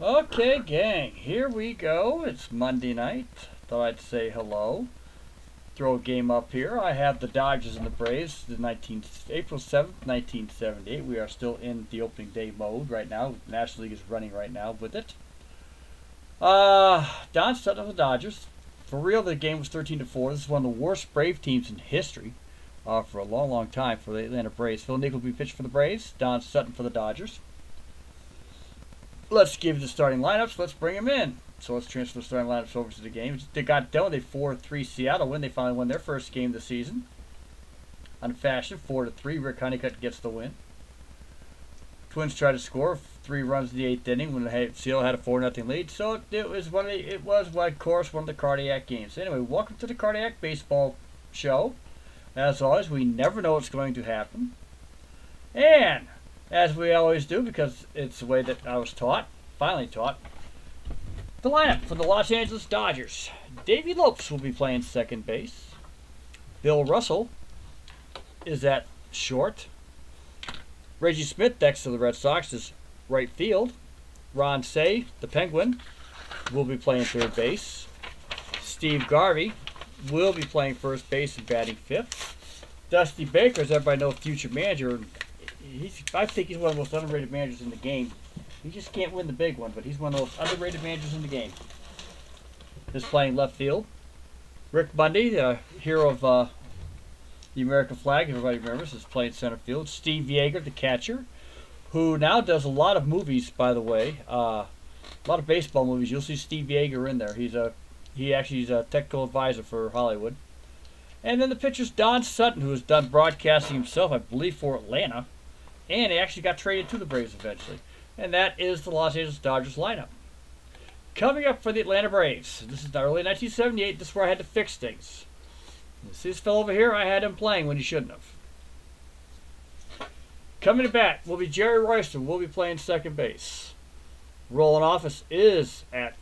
Okay, gang, here we go. It's Monday night. Thought I'd say hello. Throw a game up here. I have the Dodgers and the Braves, April 7th, 1978. We are still in the opening day mode right now. The National League is running right now with it. Don Sutton of the Dodgers. For real, the game was 13-4. This is one of the worst Brave teams in history for a long, long time for the Atlanta Braves. Phil Niekro will be pitched for the Braves. Don Sutton for the Dodgers. Let's give you the starting lineups. Let's bring them in. So let's transfer the starting lineups over to the game. They got done with a 4-3 Seattle win. They finally won their first game of the season. On fashion, 4-3. Rick Honeycutt gets the win. Twins tried to score 3 runs in the 8th inning when Seattle had a 4-0 lead. So it was of course, one of the cardiac games. Anyway, welcome to the Cardiac Baseball Show. As always, we never know what's going to happen. And as we always do, because it's the way that I was taught, finally taught, the lineup for the Los Angeles Dodgers. Davey Lopes will be playing second base. Bill Russell is at short. Reggie Smith, next to the Red Sox, is right field. Ron Cey, the Penguin, will be playing third base. Steve Garvey will be playing first base and batting fifth. Dusty Baker, as everybody knows, future manager. I think he's one of the most underrated managers in the game. He just can't win the big one, but he's one of the most underrated managers in the game. Is playing left field. Rick Bundy, the hero of the American flag, everybody remembers, is playing center field. Steve Yeager, the catcher, who now does a lot of movies, by the way. A lot of baseball movies. You'll see Steve Yeager in there. He's a technical advisor for Hollywood. And then the pitcher's Don Sutton, who has done broadcasting himself, I believe, for Atlanta. And he actually got traded to the Braves eventually. And that is the Los Angeles Dodgers lineup. Coming up for the Atlanta Braves. This is the early 1978. This is where I had to fix things. You see this fellow over here? I had him playing when he shouldn't have. Coming to bat will be Jerry Royster. Will be playing second base. Roland Office is at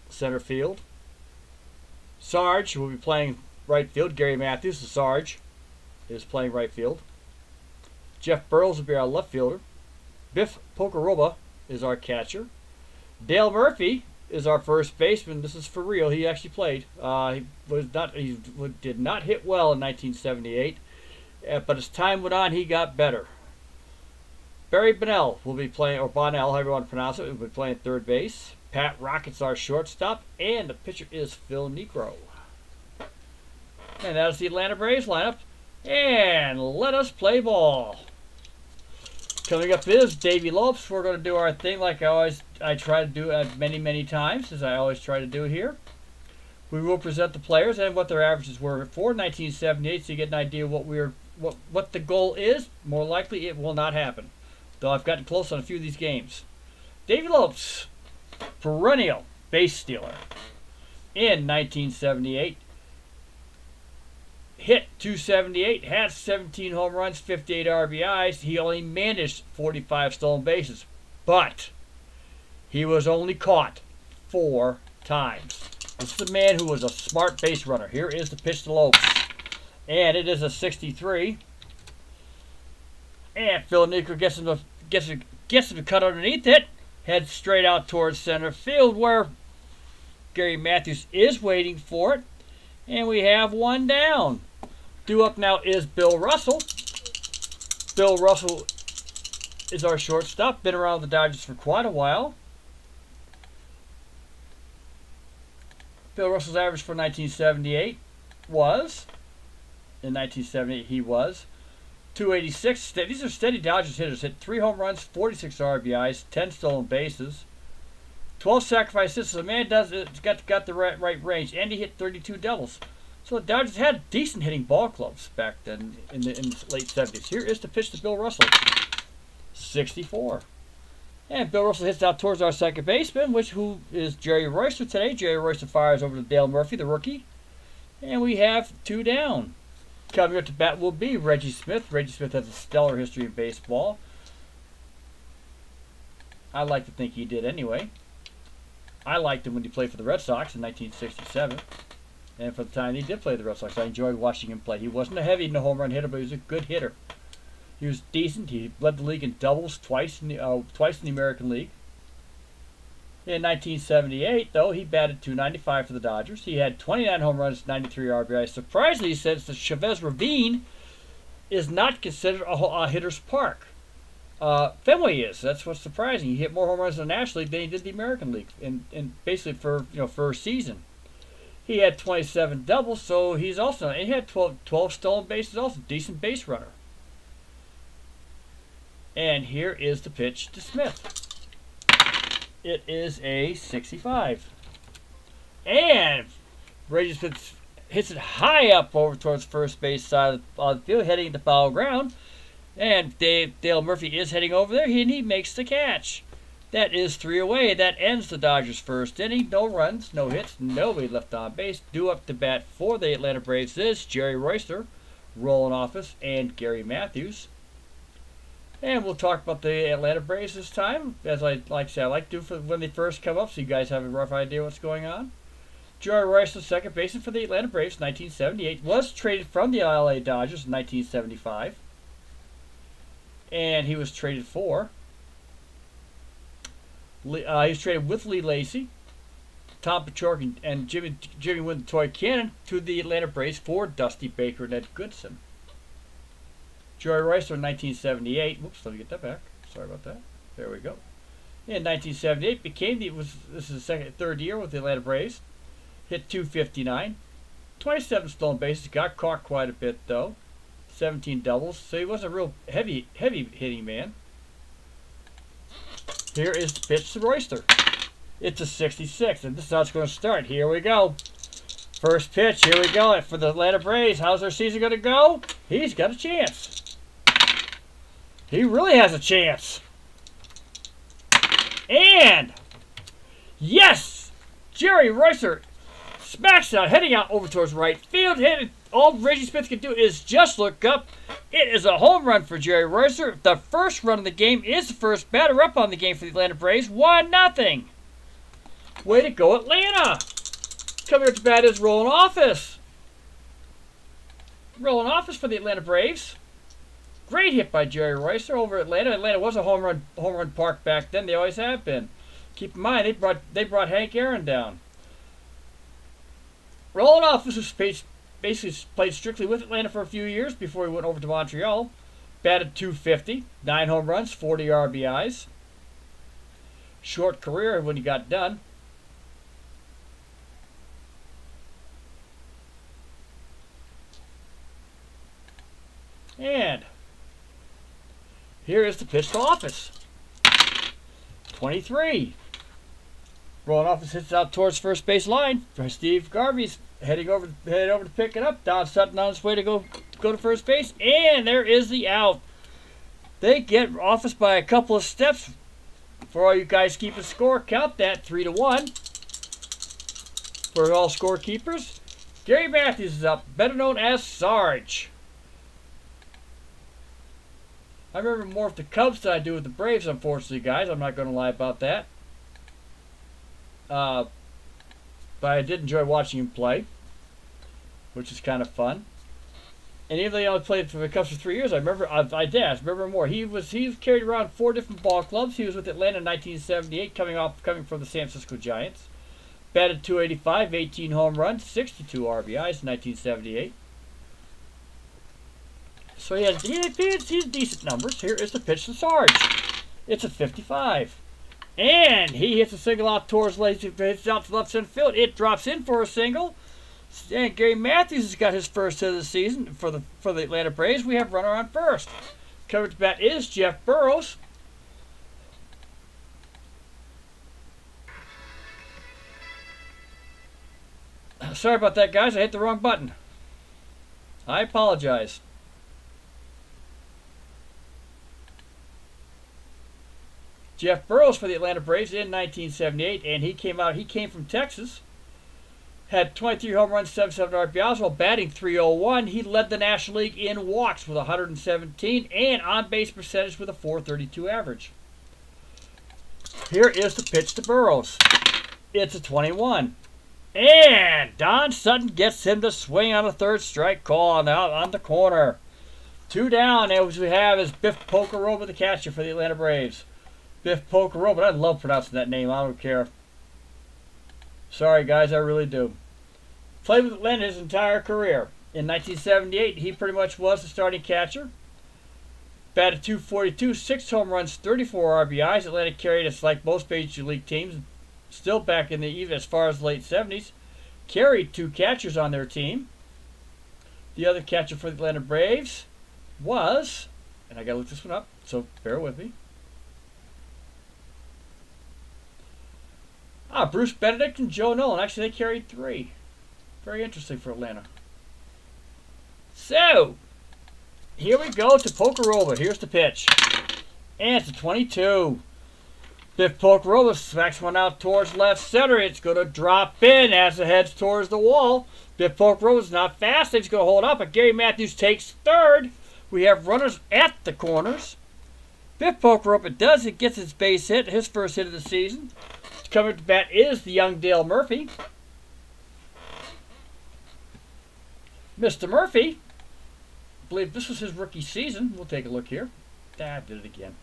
center field. Sarge will be playing right field. Gary Matthews, the Sarge, is playing right field. Jeff Burles will be our left fielder. Biff Pocoroba is our catcher. Dale Murphy is our first baseman. This is for real. He actually played. He did not hit well in 1978, but as time went on, he got better. Barry Bonnell will be playing, or Bonnell, however you want to pronounce it, will be playing third base. Pat Rocket's our shortstop, and the pitcher is Phil Niekro. And that is the Atlanta Braves lineup. And let us play ball. Coming up is Davey Lopes. We're going to do our thing like I try to do many, many times, as I always try to do here. We will present the players and what their averages were for 1978, so you get an idea what the goal is. More likely, it will not happen, though I've gotten close on a few of these games. Davey Lopes, perennial base stealer in 1978. Hit 278, had 17 home runs, 58 RBIs. He only managed 45 stolen bases, but he was only caught 4 times. This is the man who was a smart base runner. Here is the pitch to Lopes, and it is a 63. And Phil Niekro gets him to cut underneath it, heads straight out towards center field, where Gary Matthews is waiting for it, and we have one down. Due up now is Bill Russell. Bill Russell is our shortstop. Been around the Dodgers for quite a while. Bill Russell's average for 1978 was, in 1978 he was, 286. These are steady Dodgers hitters. Hit 3 home runs, 46 RBIs, 10 stolen bases, 12 sacrifice hits. So the man got the right range, and he hit 32 doubles. So the Dodgers had decent hitting ball clubs back then in the late 70s. Here is the pitch to Bill Russell. 64. And Bill Russell hits out towards our second baseman, who is Jerry Royster today. Jerry Royster fires over to Dale Murphy, the rookie. And we have 2 down. Coming up to bat will be Reggie Smith. Reggie Smith has a stellar history in baseball. I like to think he did anyway. I liked him when he played for the Red Sox in 1967. And for the time he did play the Red Sox, I enjoyed watching him play. He wasn't a heavy home run hitter, but he was a good hitter. He was decent. He led the league in doubles twice in the American League. In 1978, though, he batted .295 for the Dodgers. He had 29 home runs, 93 RBIs. Surprisingly, since the Chavez Ravine is not considered a hitter's park. Fenway is. That's what's surprising. He hit more home runs in the National League than he did the American League, and basically for a season. He had 27 doubles, so he's also, and he had 12 stolen bases, also decent base runner. And here is the pitch to Smith. It is a 65. And Reggie Smith hits it high up over towards first base side of the field, heading to foul ground. And Dale Murphy is heading over there, and he makes the catch. That is 3 away. That ends the Dodgers' first inning. No runs, no hits, nobody left on base. Due up to bat for the Atlanta Braves is Jerry Royster, Roland Office, and Gary Matthews. And we'll talk about the Atlanta Braves this time, as I like to do for when they first come up, so you guys have a rough idea what's going on. Jerry Royster, second baseman for the Atlanta Braves, 1978, was traded from the LA Dodgers in 1975, and he was traded for. He was traded with Lee Lacy, Tom Pachork, and Jimmy Wynn, Toy Cannon to the Atlanta Braves for Dusty Baker and Ed Goodson. Jerry Royster in 1978. Whoops, let me get that back. Sorry about that. There we go. In 1978, this is his third year with the Atlanta Braves. Hit .259, 27 stolen bases. Got caught quite a bit though. 17 doubles. So he wasn't a real heavy hitting man. Here is the pitch to Royster. It's a 66, and this is how it's going to start. Here we go. First pitch. Here we go for the Atlanta Braves. How's their season going to go? He's got a chance. He really has a chance. And yes, Jerry Royster smacks it out, heading out over towards right field. All Reggie Smith can do is just look up. It is a home run for Jerry Royster. The first run of the game is the first batter up on the game for the Atlanta Braves. 1-0. Way to go, Atlanta. Coming up to bat is Roland Office. Roland Office for the Atlanta Braves. Great hit by Jerry Royster over Atlanta. Atlanta was a home run park back then. They always have been. Keep in mind, they brought Hank Aaron down. Roland Office was basically played strictly with Atlanta for a few years before he went over to Montreal. Batted .250, 9 home runs, 40 RBIs. Short career when he got done. And here is the pitch to Office. 23. Roland Office hits out towards first base line. Steve Garvey's heading over to pick it up. Don Sutton on his way to go to first base, and there is the out. They get Office by a couple of steps. For all you guys keeping score, count that 3-1. For all scorekeepers, Gary Matthews is up, better known as Sarge. I remember more with the Cubs than I do with the Braves, unfortunately, guys. I'm not going to lie about that. But I did enjoy watching him play, which is kind of fun. And even though he only played for the Cubs for 3 years, I remember more. He carried around 4 different ball clubs. He was with Atlanta in 1978, coming from the San Francisco Giants. Batted .285, 18 home runs, 62 RBIs in 1978. So he has decent numbers. Here is the pitch to Sarge. It's a 55. And he hits a single out towards hits out to left center field. It drops in for a single. And Gary Matthews has got his first hit of the season for the Atlanta Braves. We have runner on first. Coming to bat is Jeff Burroughs. Sorry about that, guys. I hit the wrong button. I apologize. Jeff Burroughs for the Atlanta Braves in 1978, and he came from Texas. Had 23 home runs, 77 RBIs, while batting .301. He led the National League in walks with 117 and on-base percentage with a .432 average. Here is the pitch to Burroughs. It's a 21. And Don Sutton gets him to swing on a third strike call out on the corner. 2 down, as we have is Biff Pocoroba, the catcher for the Atlanta Braves. Biff Pocoroba. I love pronouncing that name. I don't care. Sorry, guys, I really do. Played with Atlanta his entire career. In 1978, he pretty much was the starting catcher. Batted .242, 6 home runs, 34 RBIs. Atlanta carried us like most Major League teams, still back in the even as far as the late 70s. Carried 2 catchers on their team. The other catcher for the Atlanta Braves was, and I gotta look this one up, so bear with me. Bruce Benedict and Joe Nolan. Actually, they carried 3. Very interesting for Atlanta. So, here we go to Pocoroba. Here's the pitch. And it's a 22. Biff Pocoroba smacks one out towards left center. It's going to drop in as it heads towards the wall. Biff Pocoroba's not fast. He's going to hold up, but Gary Matthews takes third. We have runners at the corners. Biff Pocoroba does it, gets his base hit, his first hit of the season. Coming to bat is the young Dale Murphy. Mr. Murphy, I believe this was his rookie season. We'll take a look here. I did it again.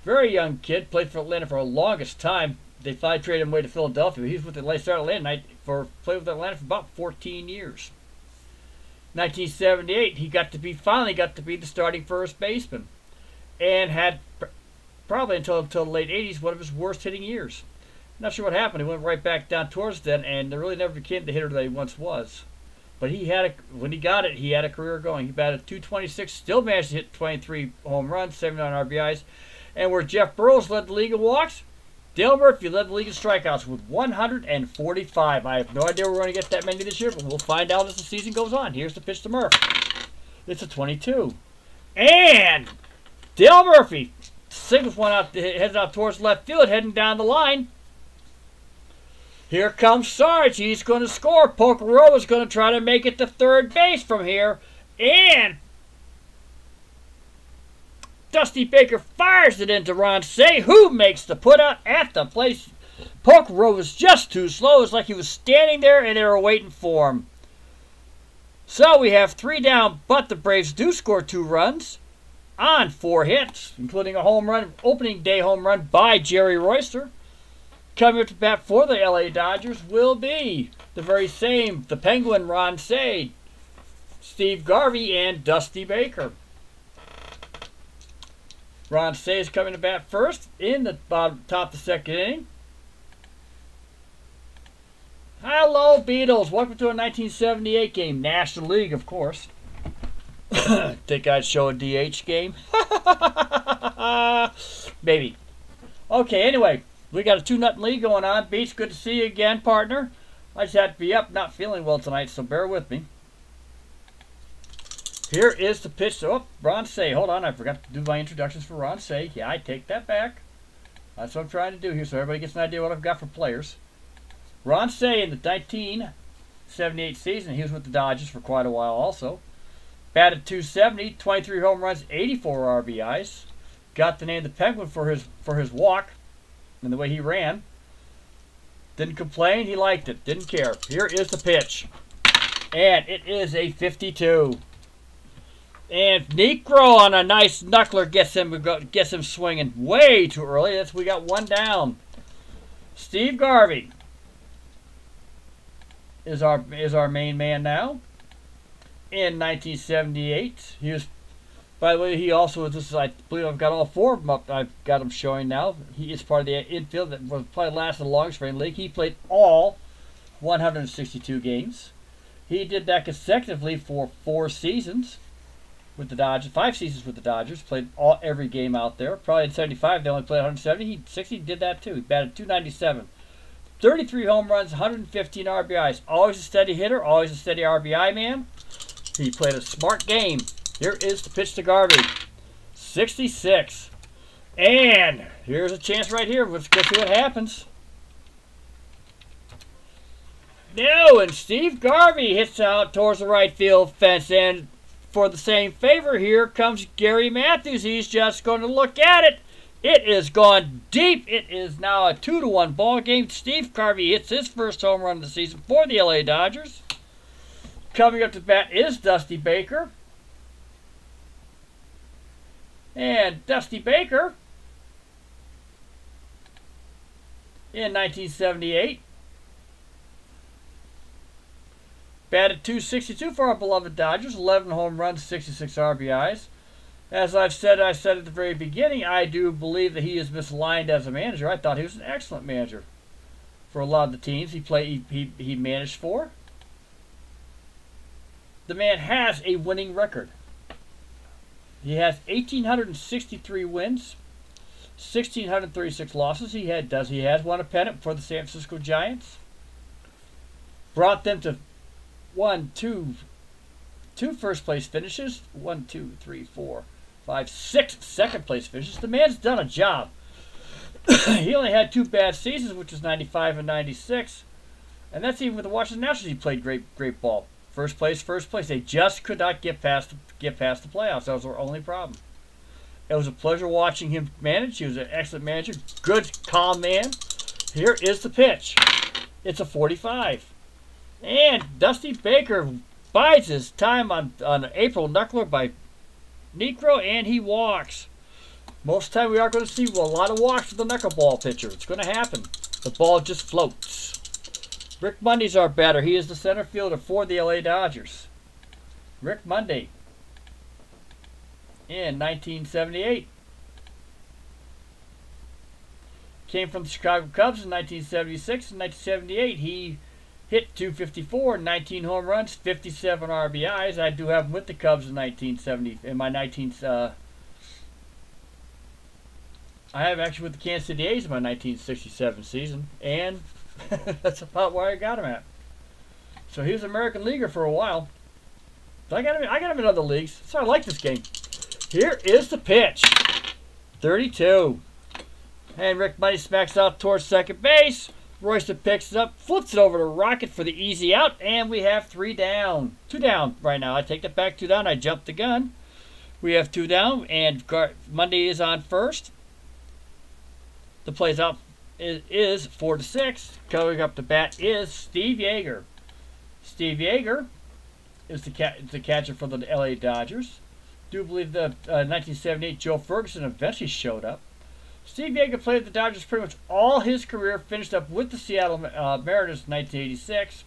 Very young kid, played for Atlanta for the longest time. They finally traded him away to Philadelphia. He was with Atlanta, started Atlanta played with Atlanta for about 14 years. 1978, he finally got to be the starting first baseman, and had probably until the late 80s one of his worst hitting years. Not sure what happened. He went right back down towards then, and really never became the hitter that he once was. But when he got it, he had a career going. He batted .226, still managed to hit 23 home runs, 79 RBIs. And where Jeff Burroughs led the league in walks, Dale Murphy led the league in strikeouts with 145. I have no idea we're going to get that many this year, but we'll find out as the season goes on. Here's the pitch to Murphy. It's a 22. And Dale Murphy signals one out, heads out towards left field, heading down the line. Here comes Sarge. He's going to score. Pocoroba's going to try to make it to third base from here. And Dusty Baker fires it into Ron Cey, who makes the putout at the place. Pocoroba's just too slow. It's like he was standing there and they were waiting for him. So we have 3 down, but the Braves do score 2 runs on 4 hits, including a home run, opening day home run by Jerry Royster. Coming up to bat for the LA Dodgers will be the very same, the Penguin Ron Cey, Steve Garvey, and Dusty Baker. Ron Cey is coming to bat first in the top of the second inning. Hello, Beatles. Welcome to a 1978 game. National League, of course. Think I'd show a DH game? Maybe. Okay, anyway. We got a 2-0 lead going on. Beats, good to see you again, partner. I just had to be up, not feeling well tonight, so bear with me. Here is the pitch. Oh, Ron Cey. Hold on, I forgot to do my introductions for Ron Cey. Yeah, I take that back. That's what I'm trying to do here, so everybody gets an idea what I've got for players. Ron Cey in the 1978 season, he was with the Dodgers for quite a while also. Batted .270, 23 home runs, 84 RBIs. Got the name the Penguin for his walk and the way he ran. Didn't complain, he liked it, didn't care. Here is the pitch. And it is a 52. And Negro on a nice knuckler gets him swinging way too early. We got 1 down. Steve Garvey is our main man now. In 1978, he was. By the way, he also was. This is, I believe I've got all 4 of them up. I've got them showing now. He is part of the infield that was probably lasted the longest for any league. He played all 162 games. He did that consecutively for 4 seasons with the Dodgers, 5 seasons with the Dodgers. Played every game out there. Probably in 75 they only played 170. 60 did that too. He batted .297. 33 home runs, 115 RBIs. Always a steady hitter, always a steady RBI man. He played a smart game. Here is the pitch to Garvey. 66. And here's a chance right here. Let's go see what happens. No, and Steve Garvey hits out towards the right field fence. And for the same favor, here comes Gary Matthews. He's just going to look at it. It is gone deep. It is now a 2-1 ball game. Steve Garvey hits his first home run of the season for the LA Dodgers. Coming up to bat is Dusty Baker. And Dusty Baker in 1978. Batted .262 for our beloved Dodgers. 11 home runs, 66 RBIs. As I said at the very beginning, I do believe that he is misaligned as a manager. I thought he was an excellent manager for a lot of the teams he managed for. The man has a winning record. He has 1,863 wins, 1,636 losses. He has won a pennant for the San Francisco Giants. Brought them to two first place finishes, 1, 2, 3, 4, 5, 6 second place finishes. The man's done a job. He only had 2 bad seasons, which was 95 and 96. And that's even with the Washington Nationals. He played great ball. First place. They just could not get past the playoffs. That was our only problem. It was a pleasure watching him manage. He was an excellent manager. Good, calm man. Here is the pitch. It's a 45. And Dusty Baker bides his time on April Knuckler by Necro, and he walks. Most of the time we are going to see a lot of walks with the knuckleball pitcher. It's going to happen. The ball just floats. Rick Monday's our batter. He is the center fielder for the LA Dodgers. Rick Monday in 1978. Came from the Chicago Cubs in 1976 and 1978. He hit .254, 19 home runs, 57 RBIs. I do have him with the Cubs in 1970. I have actually with the Kansas City A's in my 1967 season, and that's about where I got him at. So he was an American Leaguer for a while. I got him in other leagues, so I like this game. Here is the pitch. 32. And Rick Money smacks out towards second base. Royster picks it up, flips it over to Rocket for the easy out, and we have 3 down. 2 down right now. I take that back, 2 down. I jumped the gun. We have 2 down, and Monday is on first. The plays out is 4-6. Coming up to bat is Steve Yeager. Steve Yeager is the catcher for the LA Dodgers. Do believe the 1978 Joe Ferguson eventually showed up. Steve Yeager played the Dodgers pretty much all his career, finished up with the Seattle Mariners in 1986.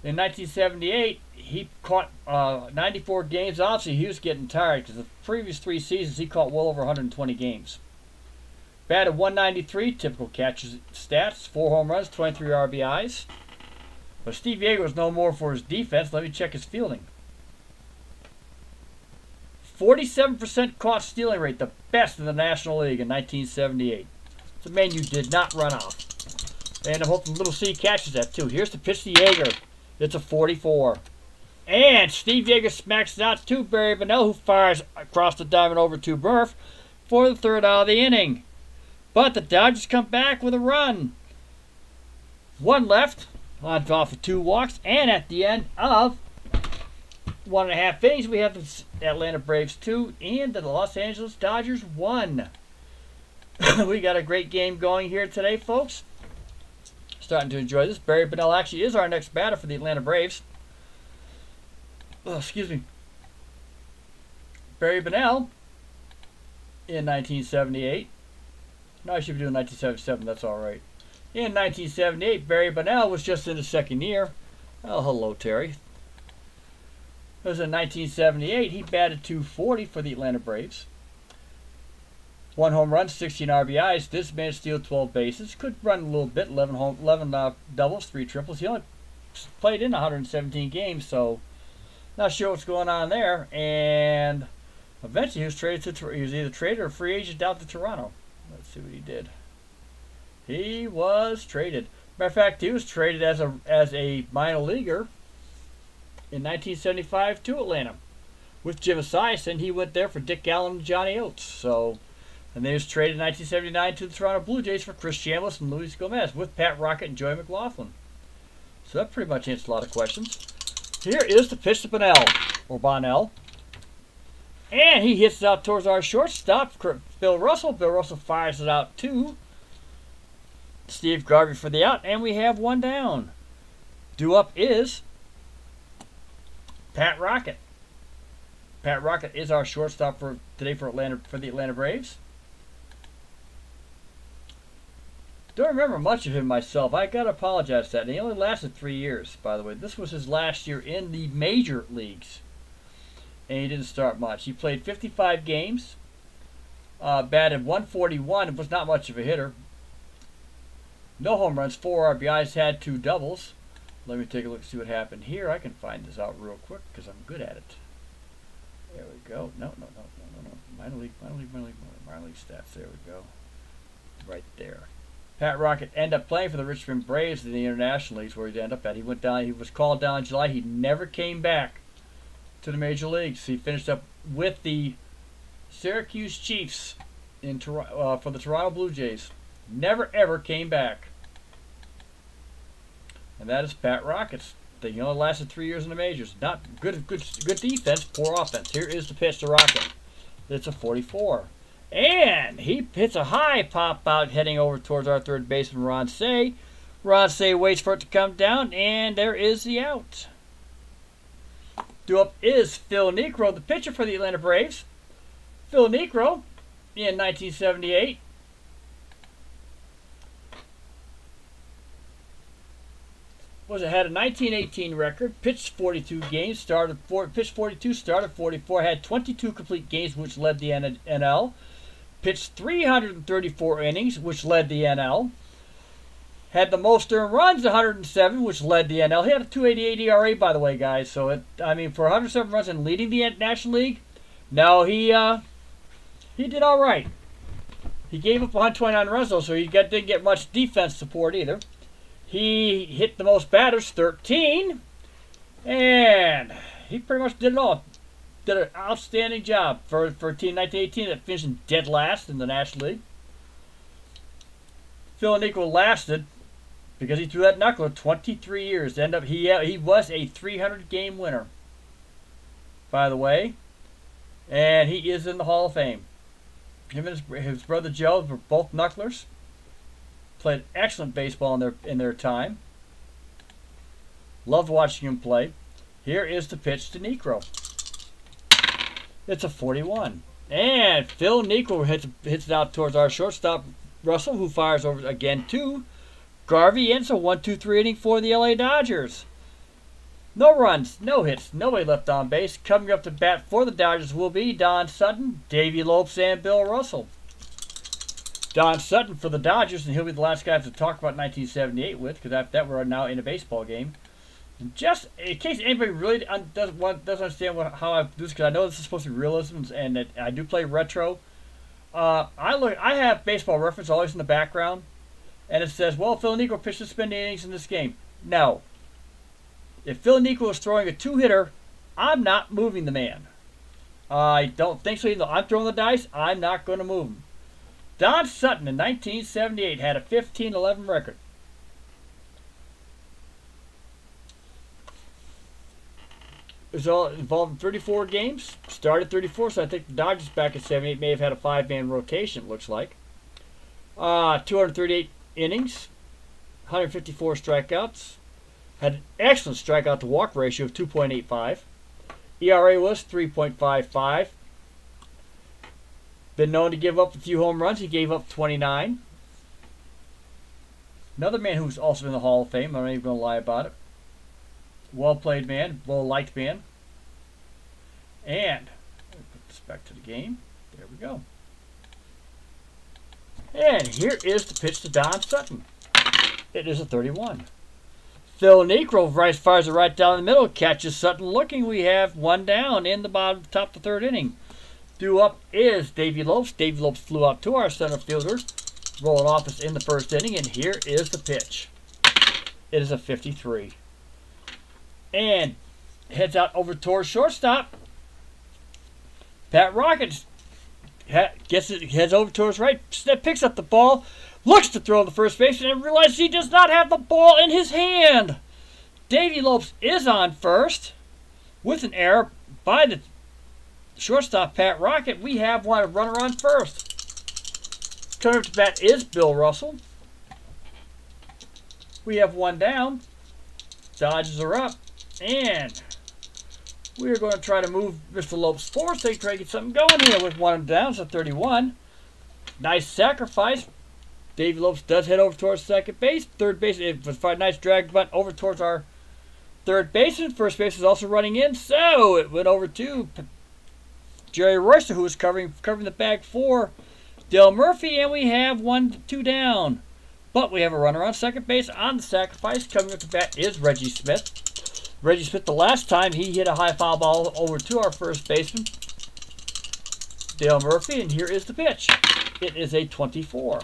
In 1978, he caught 94 games. Obviously, he was getting tired because the previous 3 seasons he caught well over 120 games. Batted .193, typical catcher's stats, 4 home runs, 23 RBIs. But Steve Yeager was no more for his defense. Let me check his fielding. 47% caught stealing rate, the best in the National League in 1978. It's a man you did not run off. And I'm hoping Little C catches that too. Here's the pitch to Yeager. It's a 44. And Steve Yeager smacks it out to Barry Bonnell, who fires across the diamond over to Murph for the 3rd out of the inning. But the Dodgers come back with a run. 1 left on off of 2 walks. And at the end of 1.5 innings, we have the Atlanta Braves 2 and the Los Angeles Dodgers 1. We got a great game going here today, folks. Starting to enjoy this. Barry Bonnell actually is our next batter for the Atlanta Braves. Oh, excuse me. Barry Bonnell in 1978. No, I should be doing 1977. That's all right. In 1978, Barry Bonnell was just in his 2nd year. Oh, hello, Terry. It was in 1978. He batted .240 for the Atlanta Braves. 1 home run, 16 RBIs. This man steals 12 bases. Could run a little bit. 11 doubles, 3 triples. He only played in 117 games, so not sure what's going on there. And eventually, he was traded to. He was either traded or free agent out to Toronto. Let's see what he did. He was traded. Matter of fact, he was traded as a minor leaguer in 1975 to Atlanta with Jim Esiason. He went there for Dick Allen and Johnny Oates. So, and then he was traded in 1979 to the Toronto Blue Jays for Chris Chambliss and Luis Gomez with Pat Rocket and Joey McLaughlin. So that pretty much answers a lot of questions. Here is the pitch to Bonnell. And he hits it out towards our shortstop, Bill Russell. Bill Russell fires it out to Steve Garvey for the out, and we have 1 down. Due up is Pat Rocket. Pat Rocket is our shortstop for today for the Atlanta Braves. Don't remember much of him myself. I gotta apologize for that. And he only lasted 3 years, by the way. This was his last year in the major leagues. And he didn't start much. He played 55 games. Batted 141. It was not much of a hitter. No home runs, 4 RBIs, had 2 doubles. Let me take a look and see what happened here. I can find this out real quick because I'm good at it. There we go. No. Minor league stats. There we go. Right there. Pat Rocket ended up playing for the Richmond Braves in the International Leagues, where he ended up at. He went down. He was called down in July. He never came back to the major leagues. He finished up with the Syracuse Chiefs in for the Toronto Blue Jays. Never ever came back. And that is Pat Rockets. He only lasted 3 years in the majors. Not good defense, poor offense. Here is the pitch to Rocket. It's a 44. And he hits a high pop out heading over towards our third baseman, Ron Cey. Ron Cey waits for it to come down, and there is the out. Due up is Phil Niekro, the pitcher for the Atlanta Braves. Phil Niekro, in 1978, had a 1918 record, pitched 42 games, pitched 42, started 44, had 22 complete games, which led the NL. Pitched 334 innings, which led the NL. Had the most earned runs, 107, which led the NL. He had a 2.88 ERA, by the way, guys. So, for 107 runs and leading the National League, no, he did all right. He gave up 129 runs, though, so he didn't get much defense support either. He hit the most batters, 13, and he pretty much did it all. Did an outstanding job for a team 1918 that finished dead last in the National League. Phil Niekro lasted because he threw that knuckler 23 years. He was a 300-game winner, by the way, and he is in the Hall of Fame. Him and his brother Joe were both knucklers. Played excellent baseball in their time. Loved watching him play. Here is the pitch to Niekro. It's a 41. And Phil Niekro hits it out towards our shortstop, Russell, who fires over again to Garvey. Ends a 1-2-3 inning for the LA Dodgers. No runs, no hits, nobody left on base. Coming up to bat for the Dodgers will be Don Sutton, Davey Lopes, and Bill Russell. Don Sutton for the Dodgers, and he'll be the last guy to talk about 1978 with, because that we're now in a baseball game. And just in case anybody really doesn't understand how I do this, because I know this is supposed to be realism, and that I do play retro. I have Baseball Reference always in the background, and it says, well, Phil Niekro pitched suspended innings in this game. No. If Phil Niekro is throwing a 2-hitter, I'm not moving the man. I don't think so. Even though I'm throwing the dice, I'm not going to move him. Don Sutton in 1978 had a 15-11 record. It was all involved in 34 games. Started 34, so I think the Dodgers back in 78 may have had a 5-man rotation, it looks like. 238 innings, 154 strikeouts. Had an excellent strikeout-to-walk ratio of 2.85. ERA was 3.55. Been known to give up a few home runs. He gave up 29. Another man who's also in the Hall of Fame. I'm not even going to lie about it. Well-played man. Well-liked man. And, put this back to the game. There we go. And here is the pitch to Don Sutton. It is a 31. Phil Niekro fires it right down the middle. Catches Sutton looking. We have one down in the top of the third inning. Due up is Davey Lopes. Davey Lopes flew out to our center fielder. Rolling office in the first inning. And here is the pitch. It is a 53. And heads out over towards shortstop. Pat Rocket heads over towards right. Picks up the ball. Looks to throw the first baseman and realizes he does not have the ball in his hand. Davey Lopes is on first with an error by the shortstop, Pat Rocket. We have one runner on first. Coming up to bat is Bill Russell. We have one down. Dodgers are up. And We are going to try to move Mr. Lopes forward so he can try to get something going here with one down, so 31. Nice sacrifice. Davey Lopes does head over towards second base. Third base, it was a nice drag bunt over towards our third baseman. First base is also running in, so it went over to Jerry Royster, who was covering the bag for Dale Murphy, and we have 1-2 down. But we have a runner on second base on the sacrifice. Coming up to bat is Reggie Smith. Reggie Smith, the last time he hit a high foul ball over to our first baseman, Dale Murphy, and here is the pitch. It is a 24.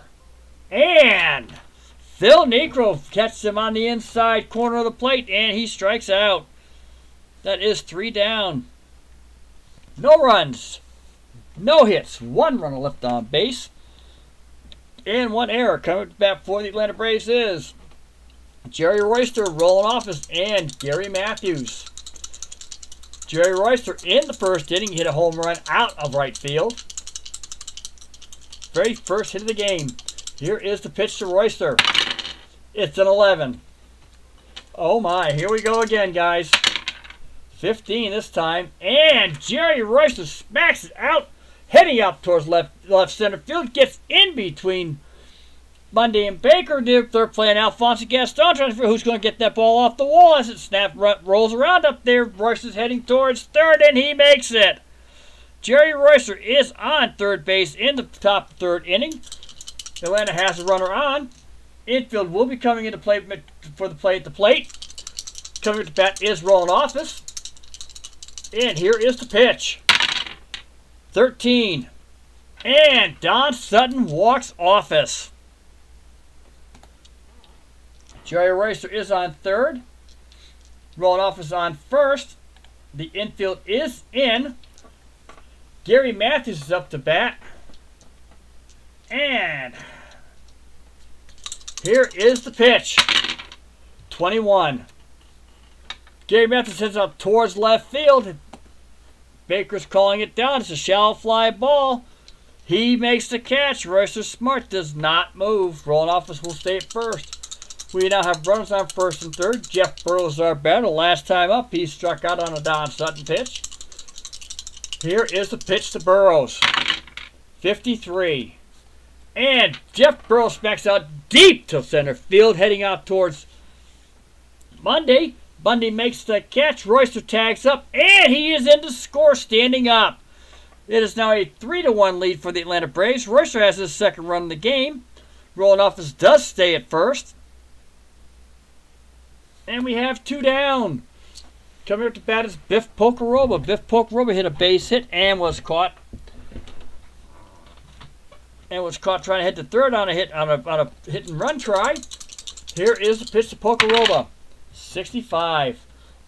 And Phil Niekro catches him on the inside corner of the plate, and he strikes out. That is 3 down. No runs, no hits, 1 runner left on base, and 1 error. Coming to bat for the Atlanta Braves is Jerry Royster, rolling office, and Gary Matthews. Jerry Royster in the first inning hit a home run out of right field. Very first hit of the game. Here is the pitch to Royster. It's an 11. Oh my, here we go again, guys. 15 this time, and Jerry Royster smacks it out, heading up towards left center field, gets in between Monday and Baker. They're playing Alfonso Gaston, trying to figure who's going to get that ball off the wall as it rolls around up there. Royster's heading towards third, and he makes it. Jerry Royster is on third base in the top third inning. Atlanta has a runner on. Infield will be coming into play for the play at the plate. Coming to bat is Roland Office. And here is the pitch. 13. And Don Sutton walks Office. Jerry Royster is on third. Roland Office on first. The infield is in. Gary Matthews is up to bat. And here is the pitch. 21. Gary Matthews heads up towards left field. Baker's calling it down. It's a shallow fly ball. He makes the catch. Royster Smart does not move. Rolling Office will stay at first. We now have runners on first and third. Jeff Burrows is our batter. Last time up, he struck out on a Don Sutton pitch. Here is the pitch to Burrows. 53. And Jeff Burrows smacks out deep to center field, heading out towards Monday. Bundy makes the catch. Royster tags up, and he is in to score standing up. It is now a 3-1 lead for the Atlanta Braves. Royster has his second run of the game. Rolling Office does stay at first. And we have 2 down. Coming up to bat is Biff Pocoroba. Biff Pocoroba hit a base hit and was caught. Trying to hit to third on a hit and run try. Here is the pitch to Pocoroba. 65.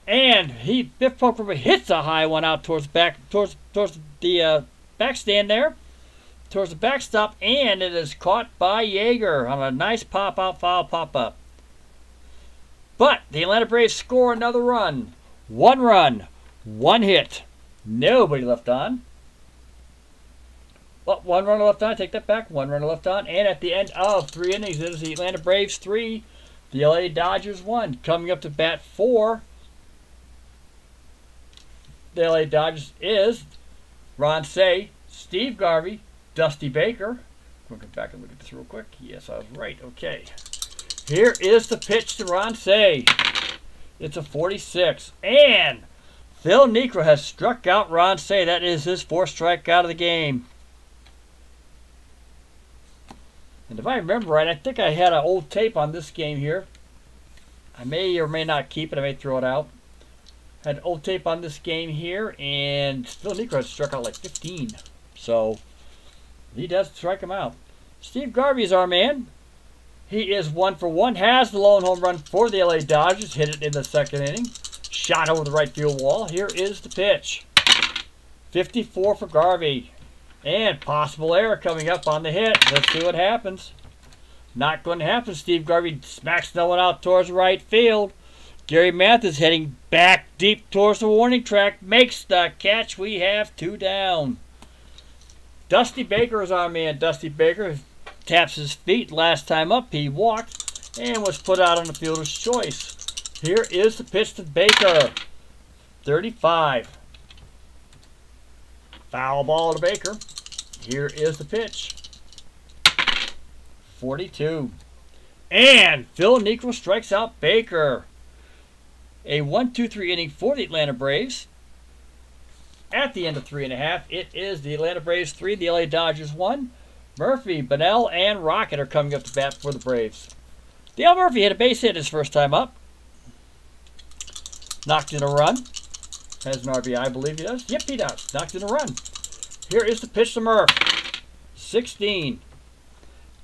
And Biff Pocoroba hits a high one out towards the backstand there, towards the backstop, and it is caught by Yeager on a nice pop-out foul pop-up. But the Atlanta Braves score another run. 1 run, 1 hit, nobody left on. Well, 1 runner left on, take that back, 1 runner left on, and at the end of 3 innings, it is the Atlanta Braves 3, the LA Dodgers 1. Coming up to bat for the LA Dodgers is Ron Cey, Steve Garvey, Dusty Baker. We'll go back and look at this real quick. Yes, I was right. Okay. Here is the pitch to Ron Cey. It's a 46. And Phil Niekro has struck out Ron Cey. That is his 4th strikeout of the game. And if I remember right, I think I had an old tape on this game here. I may or may not keep it. I may throw it out. Had old tape on this game here, and Phil Niekro has struck out like 15. So he does strike him out. Steve Garvey is our man. He is 1 for 1. Has the lone home run for the LA Dodgers. Hit it in the 2nd inning. Shot over the right field wall. Here is the pitch. 54 for Garvey. And possible error coming up on the hit. Let's see what happens. Not going to happen. Steve Garvey smacks that one out towards right field. Gary Matthews heading back deep towards the warning track. Makes the catch. We have 2 down. Dusty Baker is our man. Dusty Baker taps his feet. Last time up, he walked and was put out on the fielder's choice. Here is the pitch to Baker. 35. Foul ball to Baker. Here is the pitch. 42. And Phil Niekro strikes out Baker. A 1-2-3 inning for the Atlanta Braves. At the end of 3.5, it is the Atlanta Braves 3, the LA Dodgers 1. Murphy, Bunnell, and Rocket are coming up to bat for the Braves. Dale Murphy hit a base hit his first time up. Knocked in a run. Has an RBI, I believe he does. Yep, he does. Knocked in a run. Here is the pitch to Murph. 16.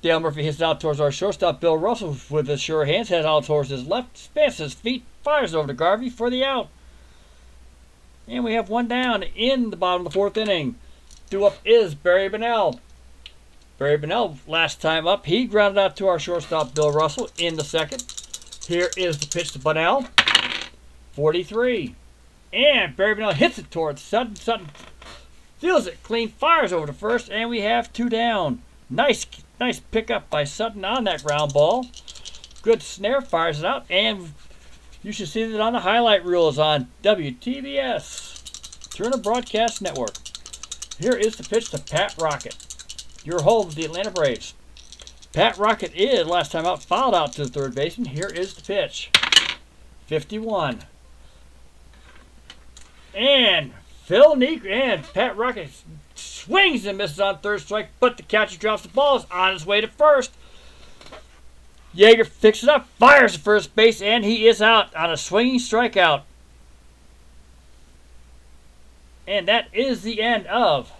Dale Murphy hits it out towards our shortstop, Bill Russell, with his sure hands, heads out towards his left, spins his feet, fires over to Garvey for the out. And we have one down in the bottom of the 4th inning. Due up is Barry Bunnell. Barry Bunnell, last time up, he grounded out to our shortstop, Bill Russell, in the 2nd. Here is the pitch to Bunnell. 43. And Barry Bunnell hits it towards Sutton. Sutton feels it clean, fires over to first, and we have 2 down. Nice pickup by Sutton on that ground ball. Good snare, fires it out, and you should see that on the highlight reels on WTBS, Turner Broadcast Network. Here is the pitch to Pat Rocket, your home of the Atlanta Braves. Pat Rocket is, last time out, fouled out to the third baseman. Here is the pitch. 51. And Phil Niekro and Pat Rocket swings and misses on third strike, but the catcher drops the ball. Is on his way to first. Yeager picks it up, fires to first base, and he is out on a swinging strikeout. And that is the end of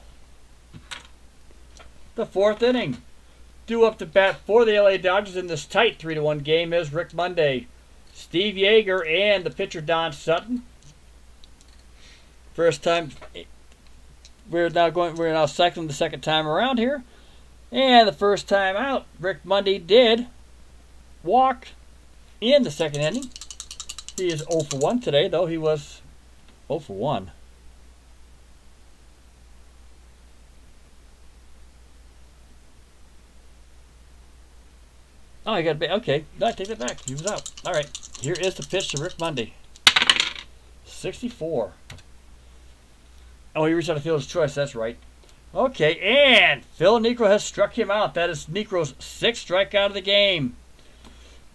the 4th inning. Due up to bat for the LA Dodgers in this tight 3-1 game is Rick Monday, Steve Yeager, and the pitcher Don Sutton. First time, we're now cycling the 2nd time around here. And the first time out, Rick Monday did walk in the 2nd inning. He is 0 for 1 today, though. He was 0 for 1. Oh, I got to okay. No, I take that back. He was out. All right. Here is the pitch to Rick Monday. 64. Oh, he reached out to Fielder's choice. That's right. Okay, and Phil Niekro has struck him out. That is Niekro's 6th strikeout of the game.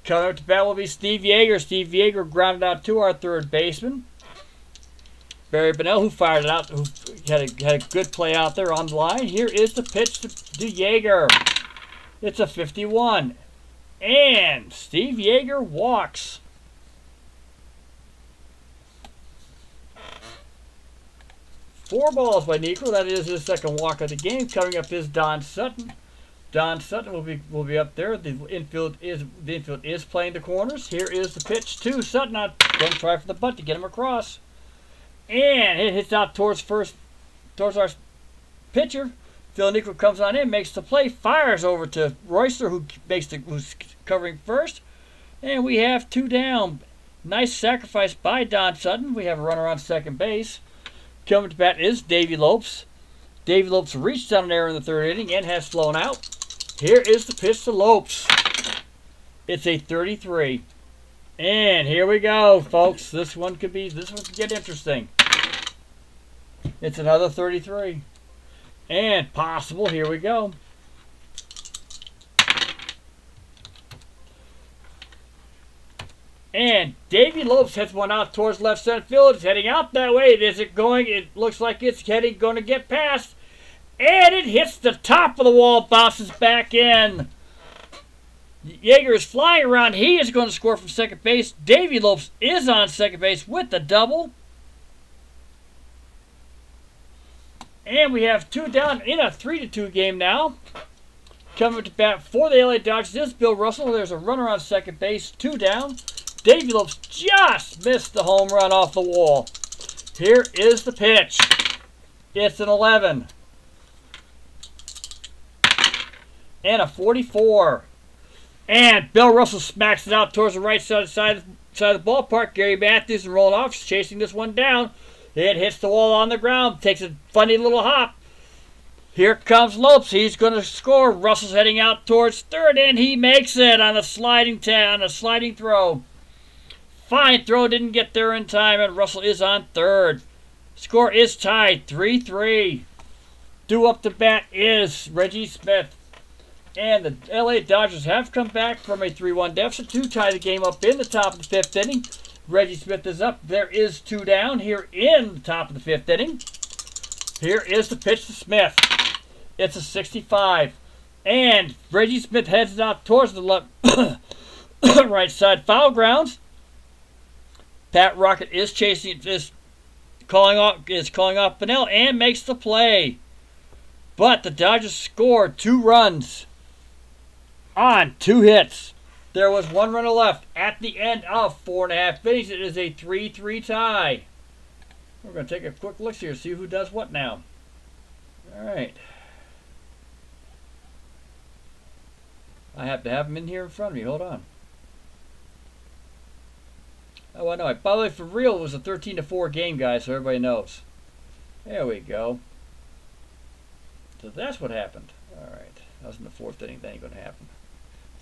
Coming up to bat will be Steve Yeager. Steve Yeager grounded out to our third baseman, Barry Bunnell, who fired it out, who had a good play out there on the line. Here is the pitch to Yeager. It's a 51. And Steve Yeager walks. Four balls by Niekro. That is his 2nd walk of the game. Coming up is Don Sutton. Don Sutton will be up there. The infield is playing the corners. Here is the pitch to Sutton. Not going to try for the butt to get him across. And it hits out towards first, towards our pitcher. Phil Niekro comes on in, makes the play, fires over to Royster, who's covering first. And we have 2 down. Nice sacrifice by Don Sutton. We have a runner on 2nd base. Coming to bat is Davey Lopes. Davey Lopes reached down an error in the 3rd inning and has flown out. Here is the pitch to Lopes. It's a 33. And here we go, folks. This one could get interesting. It's another 33. And possible. Here we go. And Davey Lopes hits one out towards left center field. It's heading out that way. It looks like it's going to get past. And it hits the top of the wall, bounces back in. Yeager is flying around. He is going to score from 2nd base. Davey Lopes is on 2nd base with the double. And we have 2 down in a 3-2 game now. Coming to bat for the LA Dodgers is Bill Russell. There's a runner on 2nd base, 2 down. Davey Lopes just missed the home run off the wall. Here is the pitch. It's an 11. And a 44. And Bill Russell smacks it out towards the right side of the ballpark. Gary Matthews rolling off, chasing this one down. It hits the wall on the ground, takes a funny little hop. Here comes Lopes. He's going to score. Russell's heading out towards 3rd, and he makes it on a sliding throw. Fine throw, didn't get there in time, and Russell is on third. Score is tied, 3-3. Due up to bat is Reggie Smith. And the LA Dodgers have come back from a 3-1 deficit to tie the game up in the top of the 5th inning. Reggie Smith is up. There is 2 down here in the top of the 5th inning. Here is the pitch to Smith. It's a 65. And Reggie Smith heads out towards the left right side foul grounds. Pat Rocket is calling off Pennell and makes the play. But the Dodgers scored 2 runs on 2 hits. There was 1 runner left at the end of 4.5 innings. It is a 3-3 tie. We're going to take a quick look here, see who does what now. All right. I have to have them in here in front of me. Hold on. Oh, I know. By the way, for real, it was a 13-4 game, guys, so everybody knows. There we go. So that's what happened. All right. That was in the 4th inning. That ain't going to happen.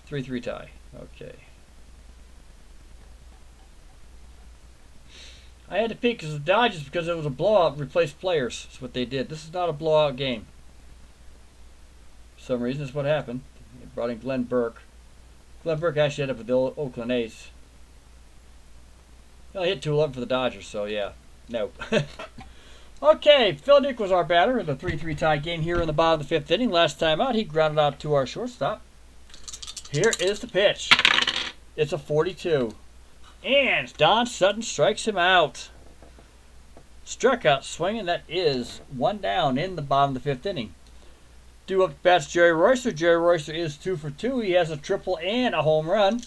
3-3 tie. Okay. I had to pick because the Dodgers, because it was a blowout, replaced players. That's what they did. This is not a blowout game. For some reason, that's what happened. They brought in Glenn Burke. Glenn Burke actually ended up with the Oakland A's. Well, he hit 211 for the Dodgers, so yeah. No. Okay, Phil Dick was our batter in the 3-3 tie game here in the bottom of the 5th inning. Last time out, he grounded out to our shortstop. Here is the pitch. It's a 42. And Don Sutton strikes him out. Struck out swinging. That is 1 down in the bottom of the 5th inning. Due up to bats Jerry Royster. Jerry Royster is 2 for 2. He has a triple and a home run.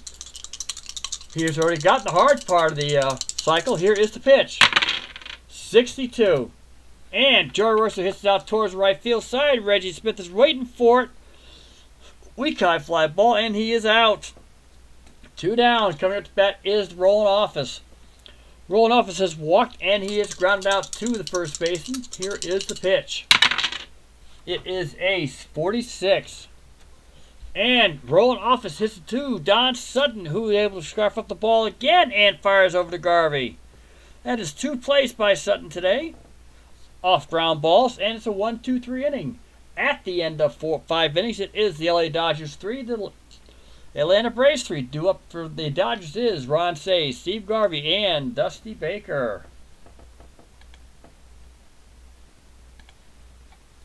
He has already got the hard part of the cycle. Here is the pitch. 62. And Jerry Royster hits it out towards the right field side. Reggie Smith is waiting for it. Weak high fly ball, and he is out. 2 down. Coming up to bat is Roland Office. Roland Office has walked, and he is grounded out to the first baseman. Here is the pitch. It is ace, 46. And Roland Office hits it to Don Sutton, who is able to scarf up the ball again and fires over to Garvey. That is 2 plays by Sutton today. Off ground balls, and it's a 1-2-3 inning. At the end of 5 innings, it is the LA Dodgers 3, the Atlanta Braves 3. Due up for the Dodgers is Ron Cey, Steve Garvey, and Dusty Baker.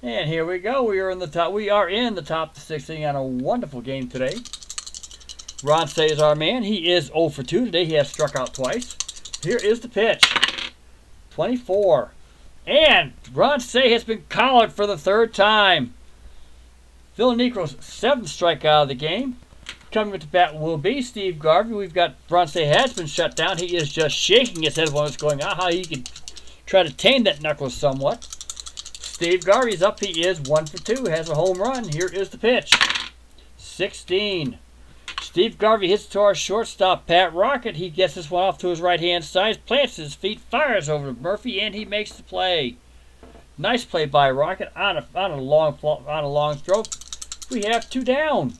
And here we go. We are in the top of the 6th inning on a wonderful game today. Ron Cey is our man. He is 0 for 2 today. He has struck out twice. Here is the pitch. 24. And Ron Cey has been collared for the 3rd time. Phil Niekro's 7th strikeout of the game. Coming to bat will be Steve Garvey. We've got Ron Cey has been shut down. He is just shaking his head while it's going on. How he can try to tame that knuckle somewhat. Steve Garvey's up. He is 1 for 2. Has a home run. Here is the pitch. 16. Steve Garvey hits to our shortstop, Pat Rocket. He gets this one off to his right-hand side, plants his feet, fires over to Murphy, and he makes the play. Nice play by Rocket on a long throw. We have 2 down.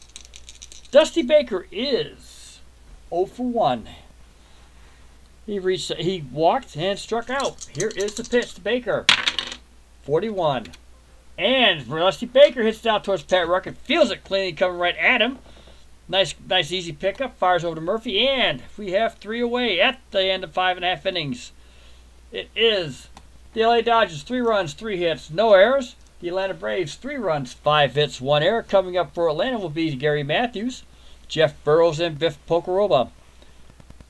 Dusty Baker is 0 for 1. He walked and struck out. Here is the pitch to Baker. 41. And Dusty Baker hits it out towards Pat Rocket, feels it cleanly coming right at him. Nice easy pickup. Fires over to Murphy, and we have 3 away at the end of 5.5 innings. It is the LA Dodgers 3 runs, 3 hits, no errors. The Atlanta Braves 3 runs, 5 hits, 1 error. Coming up for Atlanta will be Gary Matthews, Jeff Burrows, and Biff Pocoroba.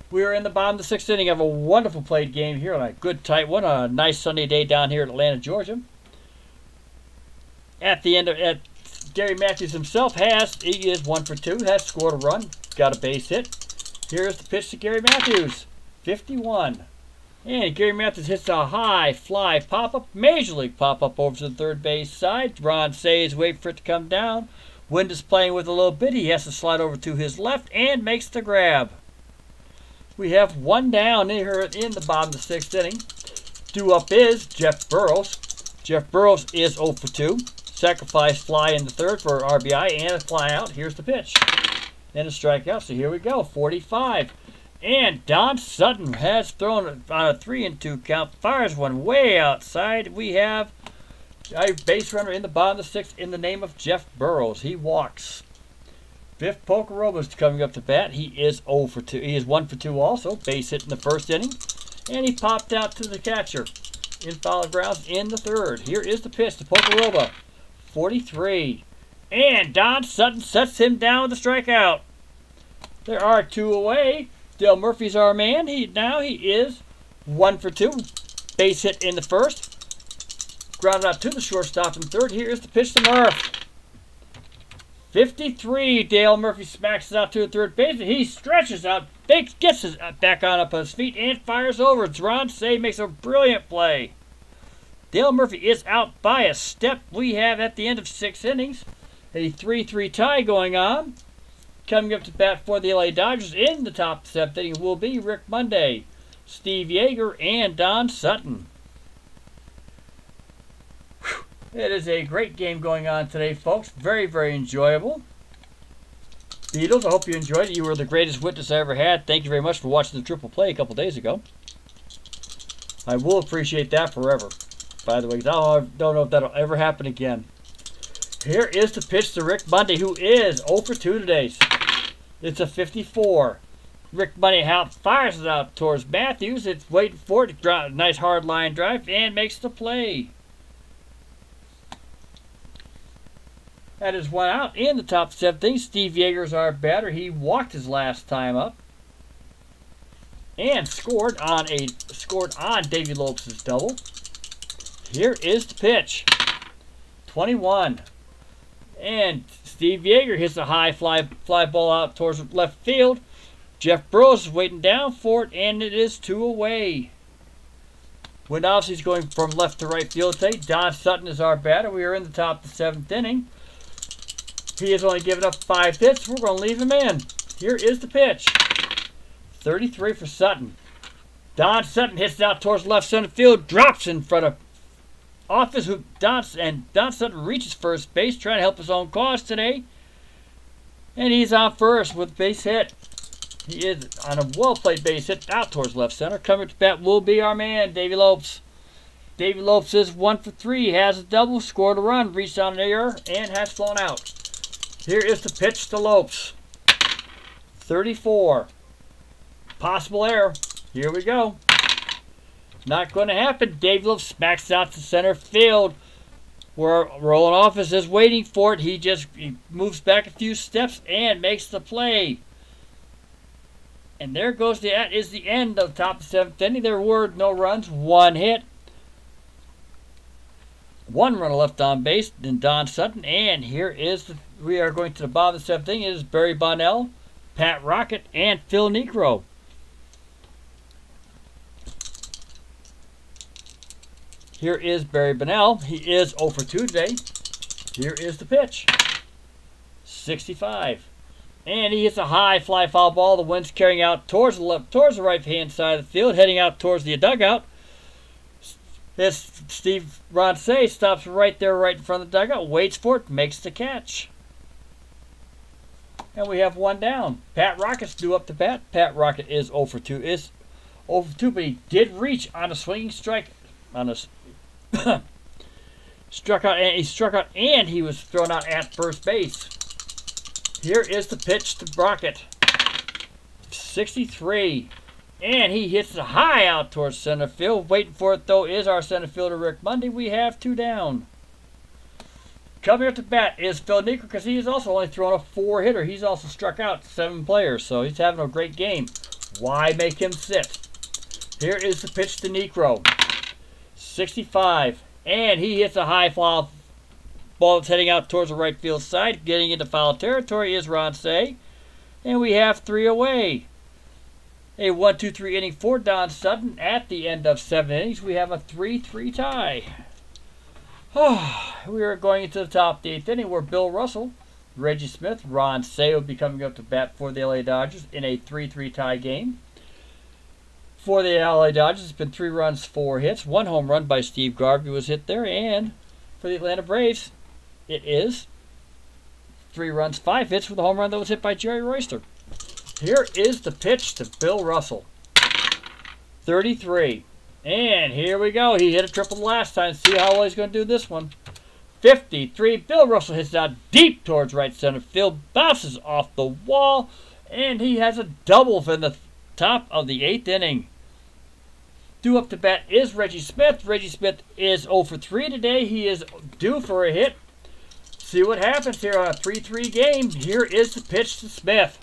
We are in the bottom of the 6th inning of a wonderful played game here on a good tight one on a nice sunny day down here in Atlanta, Georgia. At the end of Gary Matthews himself he is 1 for 2, has scored a run, got a base hit. Here's the pitch to Gary Matthews, 51. And Gary Matthews hits a high fly pop-up, major league pop-up over to the 3rd base side. Ron Cey is waiting for it to come down. Wind is playing with a little bit. He has to slide over to his left and makes the grab. We have 1 down here in the bottom of the 6th inning. Due up is Jeff Burrows. Jeff Burrows is 0 for 2. Sacrifice fly in the 3rd for RBI and a fly out. Here's the pitch. And a strikeout. So here we go. 45. And Don Sutton has thrown on a 3-2 count. Fires one way outside. We have a base runner in the bottom of the 6th in the name of Jeff Burrows. He walks. Biff Pocoroba's coming up to bat. He is 0 for 2. He is 1 for 2 also. Base hit in the 1st inning. And he popped out to the catcher in foul grounds in the 3rd. Here is the pitch to Pocoroba. 43. And Don Sutton sets him down with a strikeout. There are 2 away. Dale Murphy's our man. He is 1 for 2. Base hit in the 1st. Grounded out to the shortstop in 3rd. Here is the pitch to Murph. 53. Dale Murphy smacks it out to the 3rd base. He stretches out, gets his back on up his feet, and fires over. Ron Cey makes a brilliant play. Dale Murphy is out by a step. We have at the end of 6 innings a 3-3 tie going on. Coming up to bat for the LA Dodgers in the top 7th inning will be Rick Monday, Steve Yeager, and Don Sutton. It is a great game going on today, folks. Very, very enjoyable. Beatles, I hope you enjoyed it. You were the greatest witness I ever had. Thank you very much for watching the Triple Play a couple days ago. I will appreciate that forever, by the way, because I don't know if that'll ever happen again. Here is the pitch to Rick Monday, who is 0 for 2 today. It's a 54. Rick Monday fires it out towards Matthews. It's waiting for it. Nice hard line drive and makes the play. That is 1 out in the top 7th inning. Steve Yeager's our batter. He walked his last time up and scored on Davey Lopes' double. Here is the pitch. 21. And Steve Yeager hits a high fly ball out towards left field. Jeff Burrows is waiting down for it, and it is 2 away. Windofsky's is going from left to right field today. Don Sutton is our batter. We are in the top of the 7th inning. He has only given up 5 hits. We're going to leave him in. Here is the pitch. 33 for Sutton. Don Sutton hits it out towards left center field. Drops in front of Office. Don Sutton reaches first base, trying to help his own cause today. And he's on first with a base hit. He is on a well-played base hit out towards left center. Coming to bat will be our man, Davey Lopes. Davey Lopes is 1 for 3. Has a double, scored a run, reached on an error, and has flown out. Here is the pitch to Lopes. 34. Possible error. Here we go. Not going to happen. Dave Lopes smacks out to center field, where Roland Office is waiting for it. He moves back a few steps and makes the play. And there goes that is the end of the top of the 7th inning. There were no runs, 1 hit. 1 runner left on base, then Don Sutton. And here is we are going to the bottom of the 7th inning. It is Barry Bonnell, Pat Rocket, and Phil Niekro. Here is Barry Bonnell. He is 0 for 2 today. Here is the pitch. 65. And he hits a high fly foul ball. The wind's carrying out towards the right-hand side of the field, heading out towards the dugout. Steve Ron Cey stops right there, right in front of the dugout, waits for it, makes the catch. And we have 1 down. Pat Rocket's due up to bat. Pat Rocket is 0 for 2. But he did reach on a swinging strike. Struck out, and he was thrown out at first base. Here is the pitch to Rocket. 63. And he hits a high out towards center field. Waiting for it, though, is our center fielder, Rick Monday. We have 2 down. Coming up to bat is Phil Niekro, because he has also only thrown a 4-hitter. He's also struck out 7 players, so he's having a great game. Why make him sit? Here is the pitch to Niekro. 65. And he hits a high fly ball that's heading out towards the right field side. Getting into foul territory is Ron Cey. And we have 3 away. A 1-2-3 inning for Don Sutton. At the end of 7 innings, we have a 3-3 tie. We are going into the top of the 8th inning, where Bill Russell, Reggie Smith, Ron Cey will be coming up to bat for the LA Dodgers in a 3-3 tie game. For the LA Dodgers, it's been 3 runs, 4 hits. 1 home run by Steve Garvey was hit there. And for the Atlanta Braves, it is 3 runs, 5 hits with a home run that was hit by Jerry Royster. Here is the pitch to Bill Russell. 33. And here we go. He hit a triple last time. See how well he's going to do this one. 53. Bill Russell hits it out deep towards right center field. Bounces off the wall. And he has a double for the top of the 8th inning. Due up to bat is Reggie Smith. Reggie Smith is 0 for 3 today. He is due for a hit. See what happens here on a 3-3 game. Here is the pitch to Smith.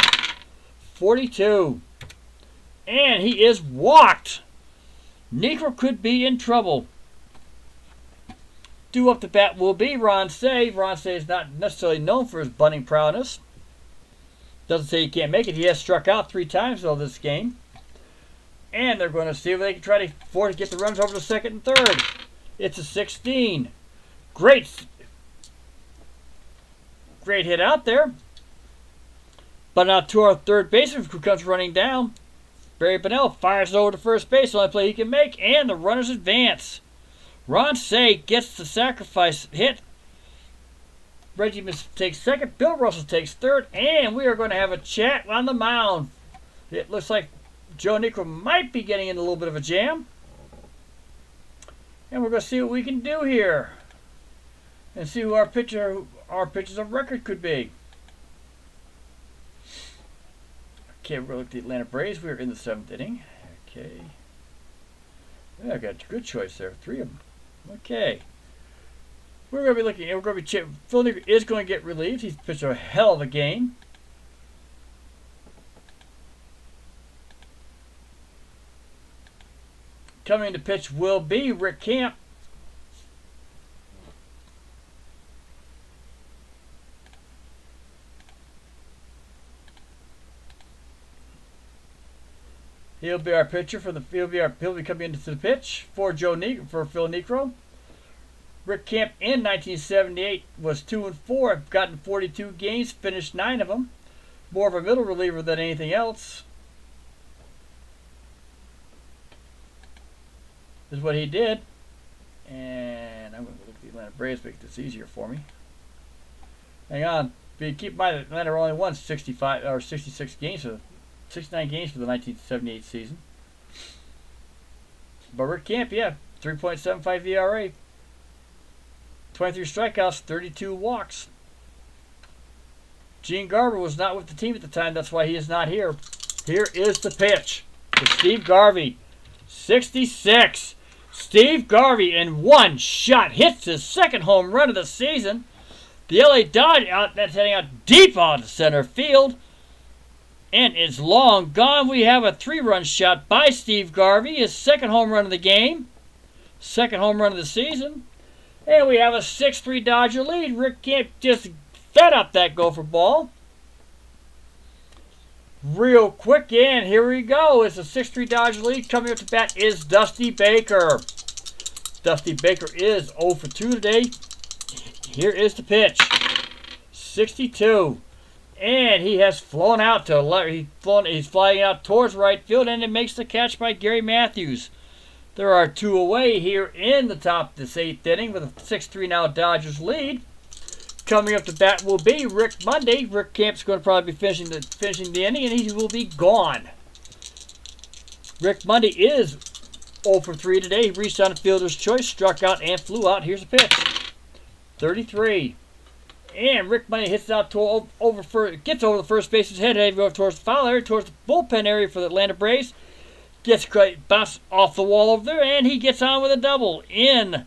42. And he is walked. Niekro could be in trouble. Due up to bat will be Ron Cey. Ron Cey is not necessarily known for his bunting prowess. Doesn't say he can't make it. He has struck out 3 times though this game. And they're going to see if they can try to get the runs over to second and third. It's a 16. Great hit out there. But now to our third baseman who comes running down. Barry Bonnell fires it over to first base. The only play he can make. And the runners advance. Ron Cey gets the sacrifice hit. Reggie takes second. Bill Russell takes third. And we are going to have a chat on the mound. It looks like Joe Niekro might be getting in a little bit of a jam. And we're going to see what we can do here. And see who our pitchers of record could be. Okay, we're going to look at the Atlanta Braves. We're in the 7th inning. Okay. Yeah, I got a good choice there. 3 of them. Okay. We're going to be looking. We're going to be. Phil Niekro is going to get relieved. He's pitched a hell of a game. Coming to pitch will be Rick Camp. He'll be our pitcher for the. He'll be coming into the pitch for Phil Niekro. Rick Camp in 1978 was 2-4. Gotten 42 games, finished 9 of them. More of a middle reliever than anything else. This is what he did. And I'm going to look at the Atlanta Braves to make this easier for me. Hang on. Keep in mind that Atlanta only won 65 or 66 games, 69 games for the 1978 season. But Rick Camp, yeah, 3.75 ERA, 23 strikeouts, 32 walks. Gene Garver was not with the team at the time. That's why he is not here. Here is the pitch to Steve Garvey. 66. Steve Garvey in one shot hits his second home run of the season. The LA Dodgers that's heading out deep onto center field. And it's long gone. We have a 3-run shot by Steve Garvey. His second home run of the game. Second home run of the season. And we have a 6-3 Dodger lead. Rick Camp just fed up that gopher ball. Real quick, and here we go. It's a 6-3 Dodger lead. Coming up to bat is Dusty Baker. Dusty Baker is 0 for 2 today. Here is the pitch. 62. And he has flown out to left. He's flying out towards right field, and it makes the catch by Gary Matthews. There are 2 away here in the top of this 8th inning with a 6-3 now Dodgers lead. Coming up to bat will be Rick Monday. Rick Camp's going to probably be finishing the inning, and he will be gone. Rick Monday is 0 for 3 today. He reached on a fielder's choice, struck out, and flew out. Here's a pitch. 33. And Rick Monday hits it out gets over the first base's head, heading over towards the foul area, towards the bullpen area for the Atlanta Braves. Gets bounced off the wall over there, and he gets on with a double in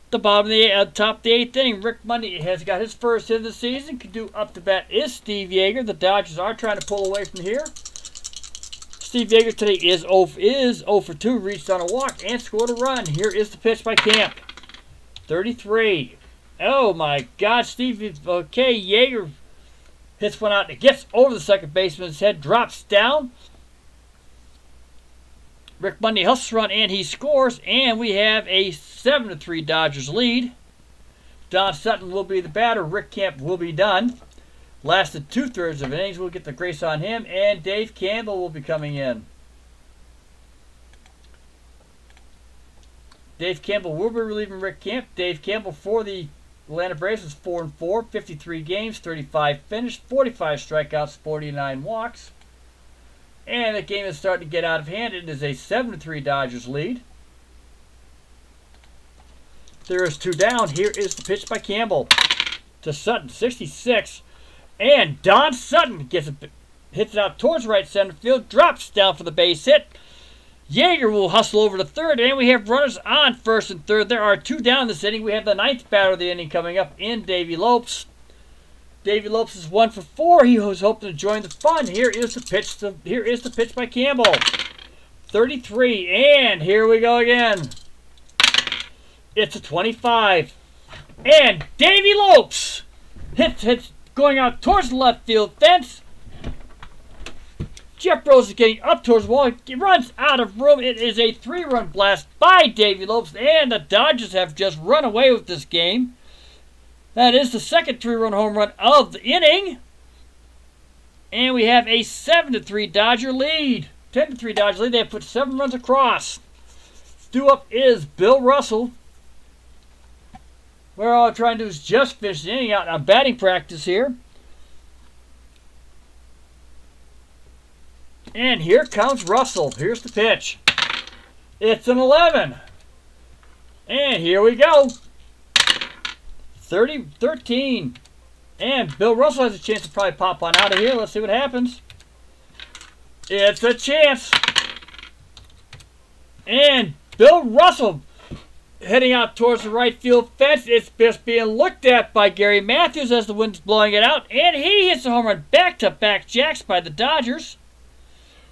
the bottom of the top of the 8th inning. Rick Monday has got his first hit of the season. Can do up to bat is Steve Yeager. The Dodgers are trying to pull away from here. Steve Yeager today is 0 for 2. Reached on a walk and scored a run. Here is the pitch by Camp. 33. Oh my God, Steve. Okay, Yeager hits one out. It gets over the second baseman's head, drops down. Rick Monday hustles run and he scores, and we have a 7-3 Dodgers lead. Don Sutton will be the batter. Rick Camp will be done. Lasted 2/3 of innings. We'll get the grace on him, and Dave Campbell will be coming in. Dave Campbell will be relieving Rick Camp. Dave Campbell for the Atlanta Braves is 4-4, 53 games, 35 finished, 45 strikeouts, 49 walks. And the game is starting to get out of hand. It is a 7-3 Dodgers lead. There is 2 down. Here is the pitch by Campbell to Sutton, 66. And Don Sutton hits it out towards right center field, drops down for the base hit. Yeager will hustle over to third, and we have runners on first and third. There are 2 down this inning. We have the 9th batter of the inning coming up in Davey Lopes. Davey Lopes is 1 for 4. He was hoping to join the fun. Here is the pitch by Campbell. 33, and here we go again. It's a 25. And Davey Lopes hits going out towards the left field fence. Jeff Rose is getting up towards the wall. He runs out of room. It is a 3-run blast by Davey Lopes, and the Dodgers have just run away with this game. That is the second 3-run home run of the inning. And we have a 7-3 Dodger lead. 10-3 Dodger lead. They have put 7 runs across. Due up is Bill Russell. We're all trying to do is just finish the inning out on batting practice here. And here comes Russell. Here's the pitch. It's an 11. And here we go. 13. And Bill Russell has a chance to probably pop on out of here. Let's see what happens. It's a chance. And Bill Russell heading out towards the right field fence. It's just being looked at by Gary Matthews as the wind's blowing it out. And he hits a home run back-to-back jacks by the Dodgers.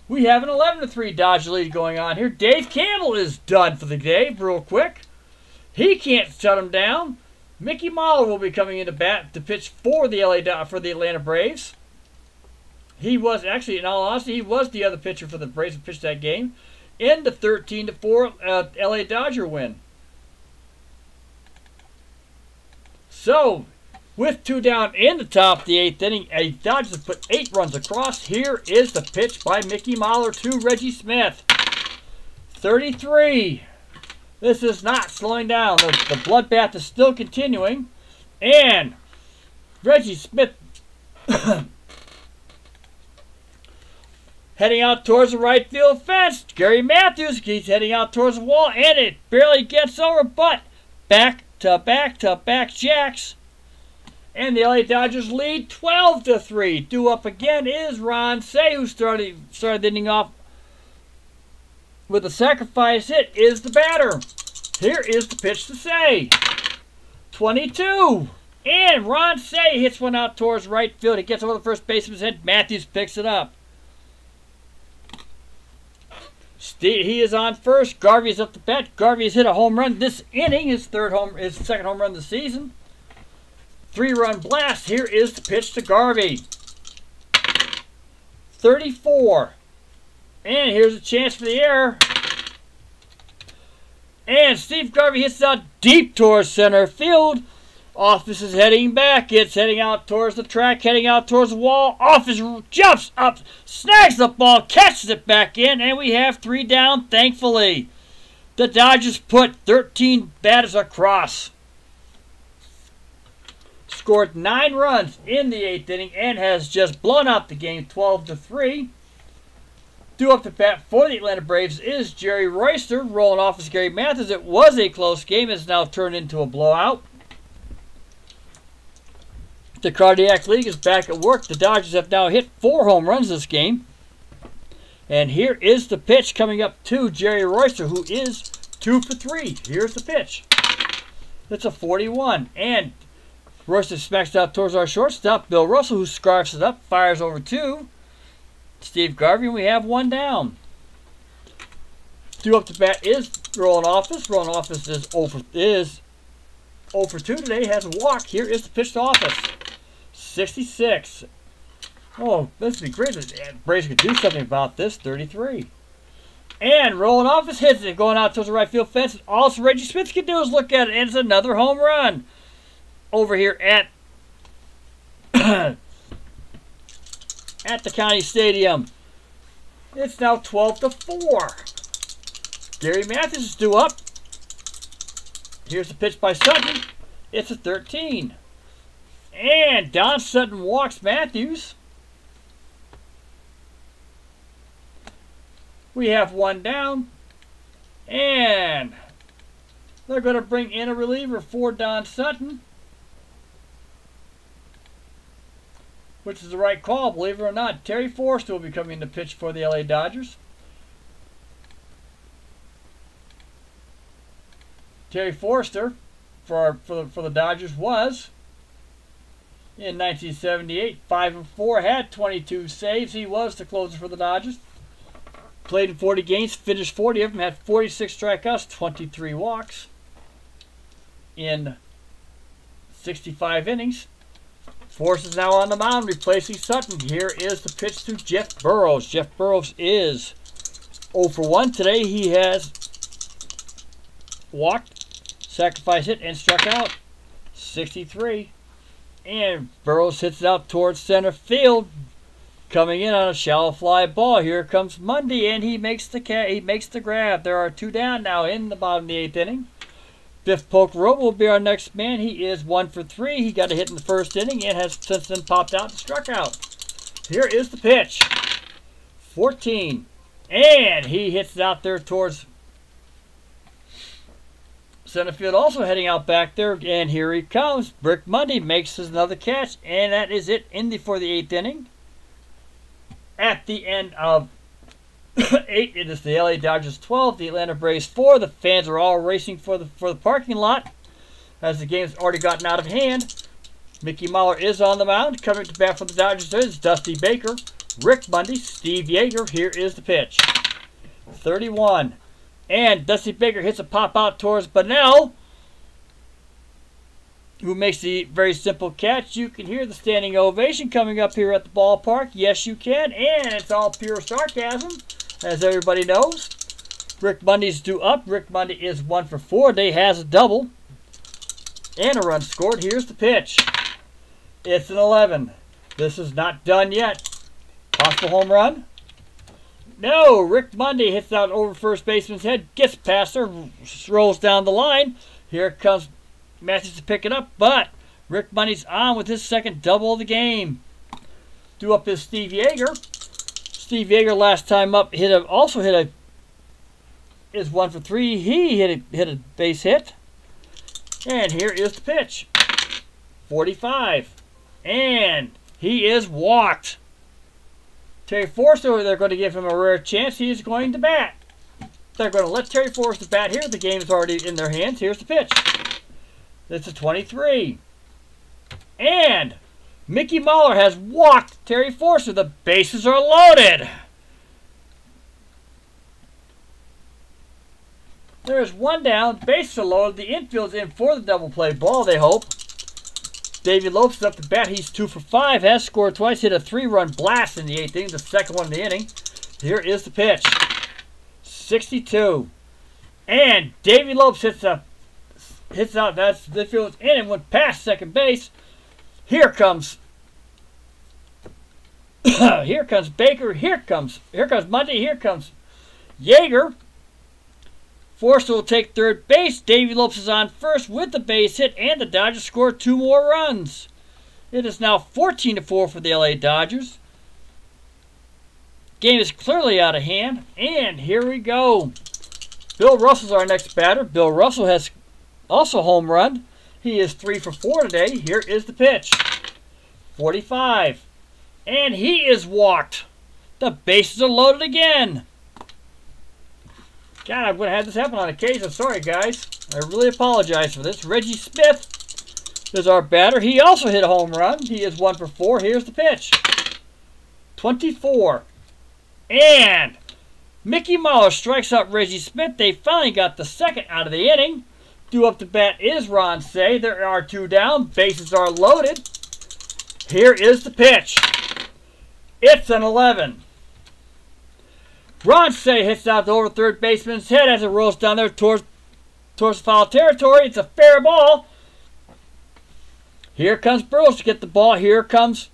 We have an 11-3 Dodger lead going on here. Dave Campbell is done for the day real quick. He can't shut him down. Mickey Mahler will be coming into bat to pitch for the Atlanta Braves. He was actually, in all honesty, he was the other pitcher for the Braves who pitched that game in the 13-4 LA Dodger win. So, with 2 down in the top of the 8th inning, a Dodgers have put 8 runs across. Here is the pitch by Mickey Mahler to Reggie Smith. 33. This is not slowing down. The bloodbath is still continuing. And Reggie Smith heading out towards the right field fence. Gary Matthews, he's heading out towards the wall, and it barely gets over, but back-to-back jacks. And the LA Dodgers lead 12-3. Due up again is Ron Cey, who started the inning off with a sacrifice hit, is the batter. Here is the pitch to Cey. 22. And Ron Cey hits one out towards right field. He gets over the first baseman's head. Matthews picks it up. He is on first. Garvey is up to bat. Garvey has hit a home run this inning. His second home run of the season. 3-run blast. Here is the pitch to Garvey. 34. And here's a chance for the error. And Steve Garvey hits out deep towards center field. Office is heading back. It's heading out towards the track, heading out towards the wall. Office jumps up, snags the ball, catches it back in, and we have 3 down, thankfully. The Dodgers put 13 batters across. Scored 9 runs in the 8th inning and has just blown out the game 12-3. Due up to bat for the Atlanta Braves is Jerry Royster. Rolling off as Gary Matthews. It was a close game. It's now turned into a blowout. The Cardiac League is back at work. The Dodgers have now hit 4 home runs this game. And here is the pitch coming up to Jerry Royster, who is 2 for 3. Here's the pitch. It's a 41. And Royster smacks out towards our shortstop, Bill Russell, who scarfs it up, fires over 2. Steve Garvey, and we have 1 down. Due up to bat is Roland Office. Roland Office is 0 for 2 today, has a walk. Here is the pitch to Office. 66. Oh, this would be great if Braves could do something about this. 33. And Roland Office hits it, going out towards the right field fence. And all Reggie Smith can do is look at it, and it's another home run. Over here at at the County Stadium. It's now 12-4. Gary Matthews is due up. Here's the pitch by Sutton. It's a 13. And Don Sutton walks Matthews. We have one down. And they're going to bring in a reliever for Don Sutton, which is the right call, believe it or not. Terry Forster will be coming to pitch for the LA Dodgers. Terry Forster for the Dodgers was, in 1978, 5-4, had 22 saves. He was the closer for the Dodgers. Played in 40 games, finished 40 of them, had 46 strikeouts, 23 walks in 65 innings. Forster's now on the mound, replacing Sutton. Here is the pitch to Jeff Burroughs. Jeff Burroughs is 0 for 1 today. He has walked, sacrifice hit, and struck out. 63. And Burroughs hits it out towards center field. Coming in on a shallow fly ball. Here comes Mundy, and he makes the grab. There are 2 down now in the bottom of the 8th inning. Biff Pocoroba will be our next man. He is 1 for 3. He got a hit in the first inning and has since then popped out and struck out. Here is the pitch. 14. And he hits it out there towards center field, also heading out back there. And here he comes. Brick Mundy makes another catch, and that is it for the 8th inning. At the end of 8, it is the LA Dodgers 12, the Atlanta Braves 4. The fans are all racing for the parking lot as the game's already gotten out of hand. Mickey Mahler is on the mound. Coming to bat for the Dodgers is Dusty Baker, Rick Mundy, Steve Yeager. Here is the pitch. 31. And Dusty Baker hits a pop out towards Bunnell, who makes the very simple catch. You can hear the standing ovation coming up here at the ballpark. Yes, you can. And it's all pure sarcasm, as everybody knows. Rick Mundy's due up. Rick Mundy is 1 for 4. They has a double and a run scored. Here's the pitch. It's an 11. This is not done yet. Possible home run? No. Rick Mundy hits out over first baseman's head. Gets past her. Rolls down the line. Here comes Matthews to pick it up, but Rick Mundy's on with his second double of the game. Due up is Steve Yeager. Steve Yeager last time up is 1 for 3. He hit a base hit. And here is the pitch. 45. And he is walked. Terry Forster, they're going to give him a rare chance. He is going to bat. They're going to let Terry Forster bat here. The game is already in their hands. Here's the pitch. It's a 23. And Mickey Mahler has walked Terry Forster. The bases are loaded. There's 1 down. Bases are loaded. The infield's in for the double play ball, they hope. Davey Lopes is up to bat. He's 2 for 5. Has scored twice. Hit a 3-run blast in the 8th inning. The second one in the inning. Here is the pitch. 62. And Davey Lopes hits out. That's the field's in and went past second base. Here comes Baker. Here comes Mundy. Here comes Yeager. Forster will take third base. Davey Lopes is on first with the base hit, and the Dodgers score 2 more runs. It is now 14-4 for the LA Dodgers. Game is clearly out of hand, and here we go. Bill Russell's our next batter. Bill Russell has also home run. He is 3 for 4 today. Here is the pitch. 45. And he is walked. The bases are loaded again. God, I'm going to have this happen on occasion. Sorry, guys. I really apologize for this. Reggie Smith is our batter. He also hit a home run. He is 1 for 4. Here's the pitch. 24. And Mickey Mahler strikes out Reggie Smith. They finally got the second out of the inning. Due up to bat is Ron Cey. There are 2 down. Bases are loaded. Here is the pitch. It's an 11. Ron Cey hits out the over third baseman's head as it rolls down there towards foul territory. It's a fair ball. Here comes Burroughs to get the ball. Here comes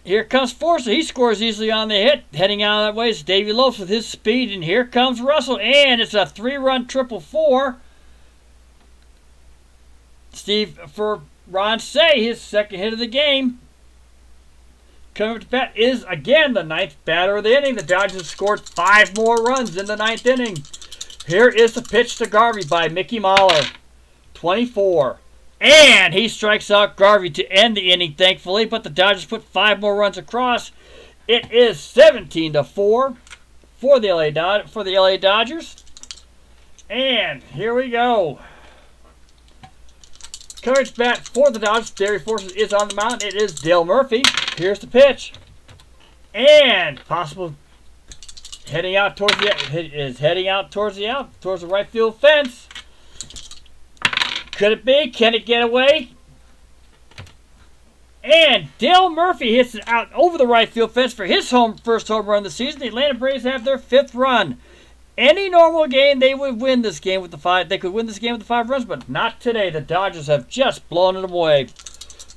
Forster. He scores easily on the hit. Heading out that way is Davey Lopes with his speed. And here comes Russell. And it's a 3-run triple 4. For Ron Cey, his second hit of the game. Coming up to bat is, again, the 9th batter of the inning. The Dodgers scored 5 more runs in the 9th inning. Here is the pitch to Garvey by Mickey Mahler. 24. And he strikes out Garvey to end the inning, thankfully. But the Dodgers put 5 more runs across. It is 17-4 for the LA Dodgers. And here we go. Courage bat for the Dodgers. Gary Forces is on the mound. It is Dale Murphy. Here's the pitch. And possible heading out towards the right field fence. Could it be? Can it get away? And Dale Murphy hits it out over the right field fence for his first home run of the season. The Atlanta Braves have their 5th run. Any normal game, they would win this game with the 5. They could win this game with the 5 runs, but not today. The Dodgers have just blown it away.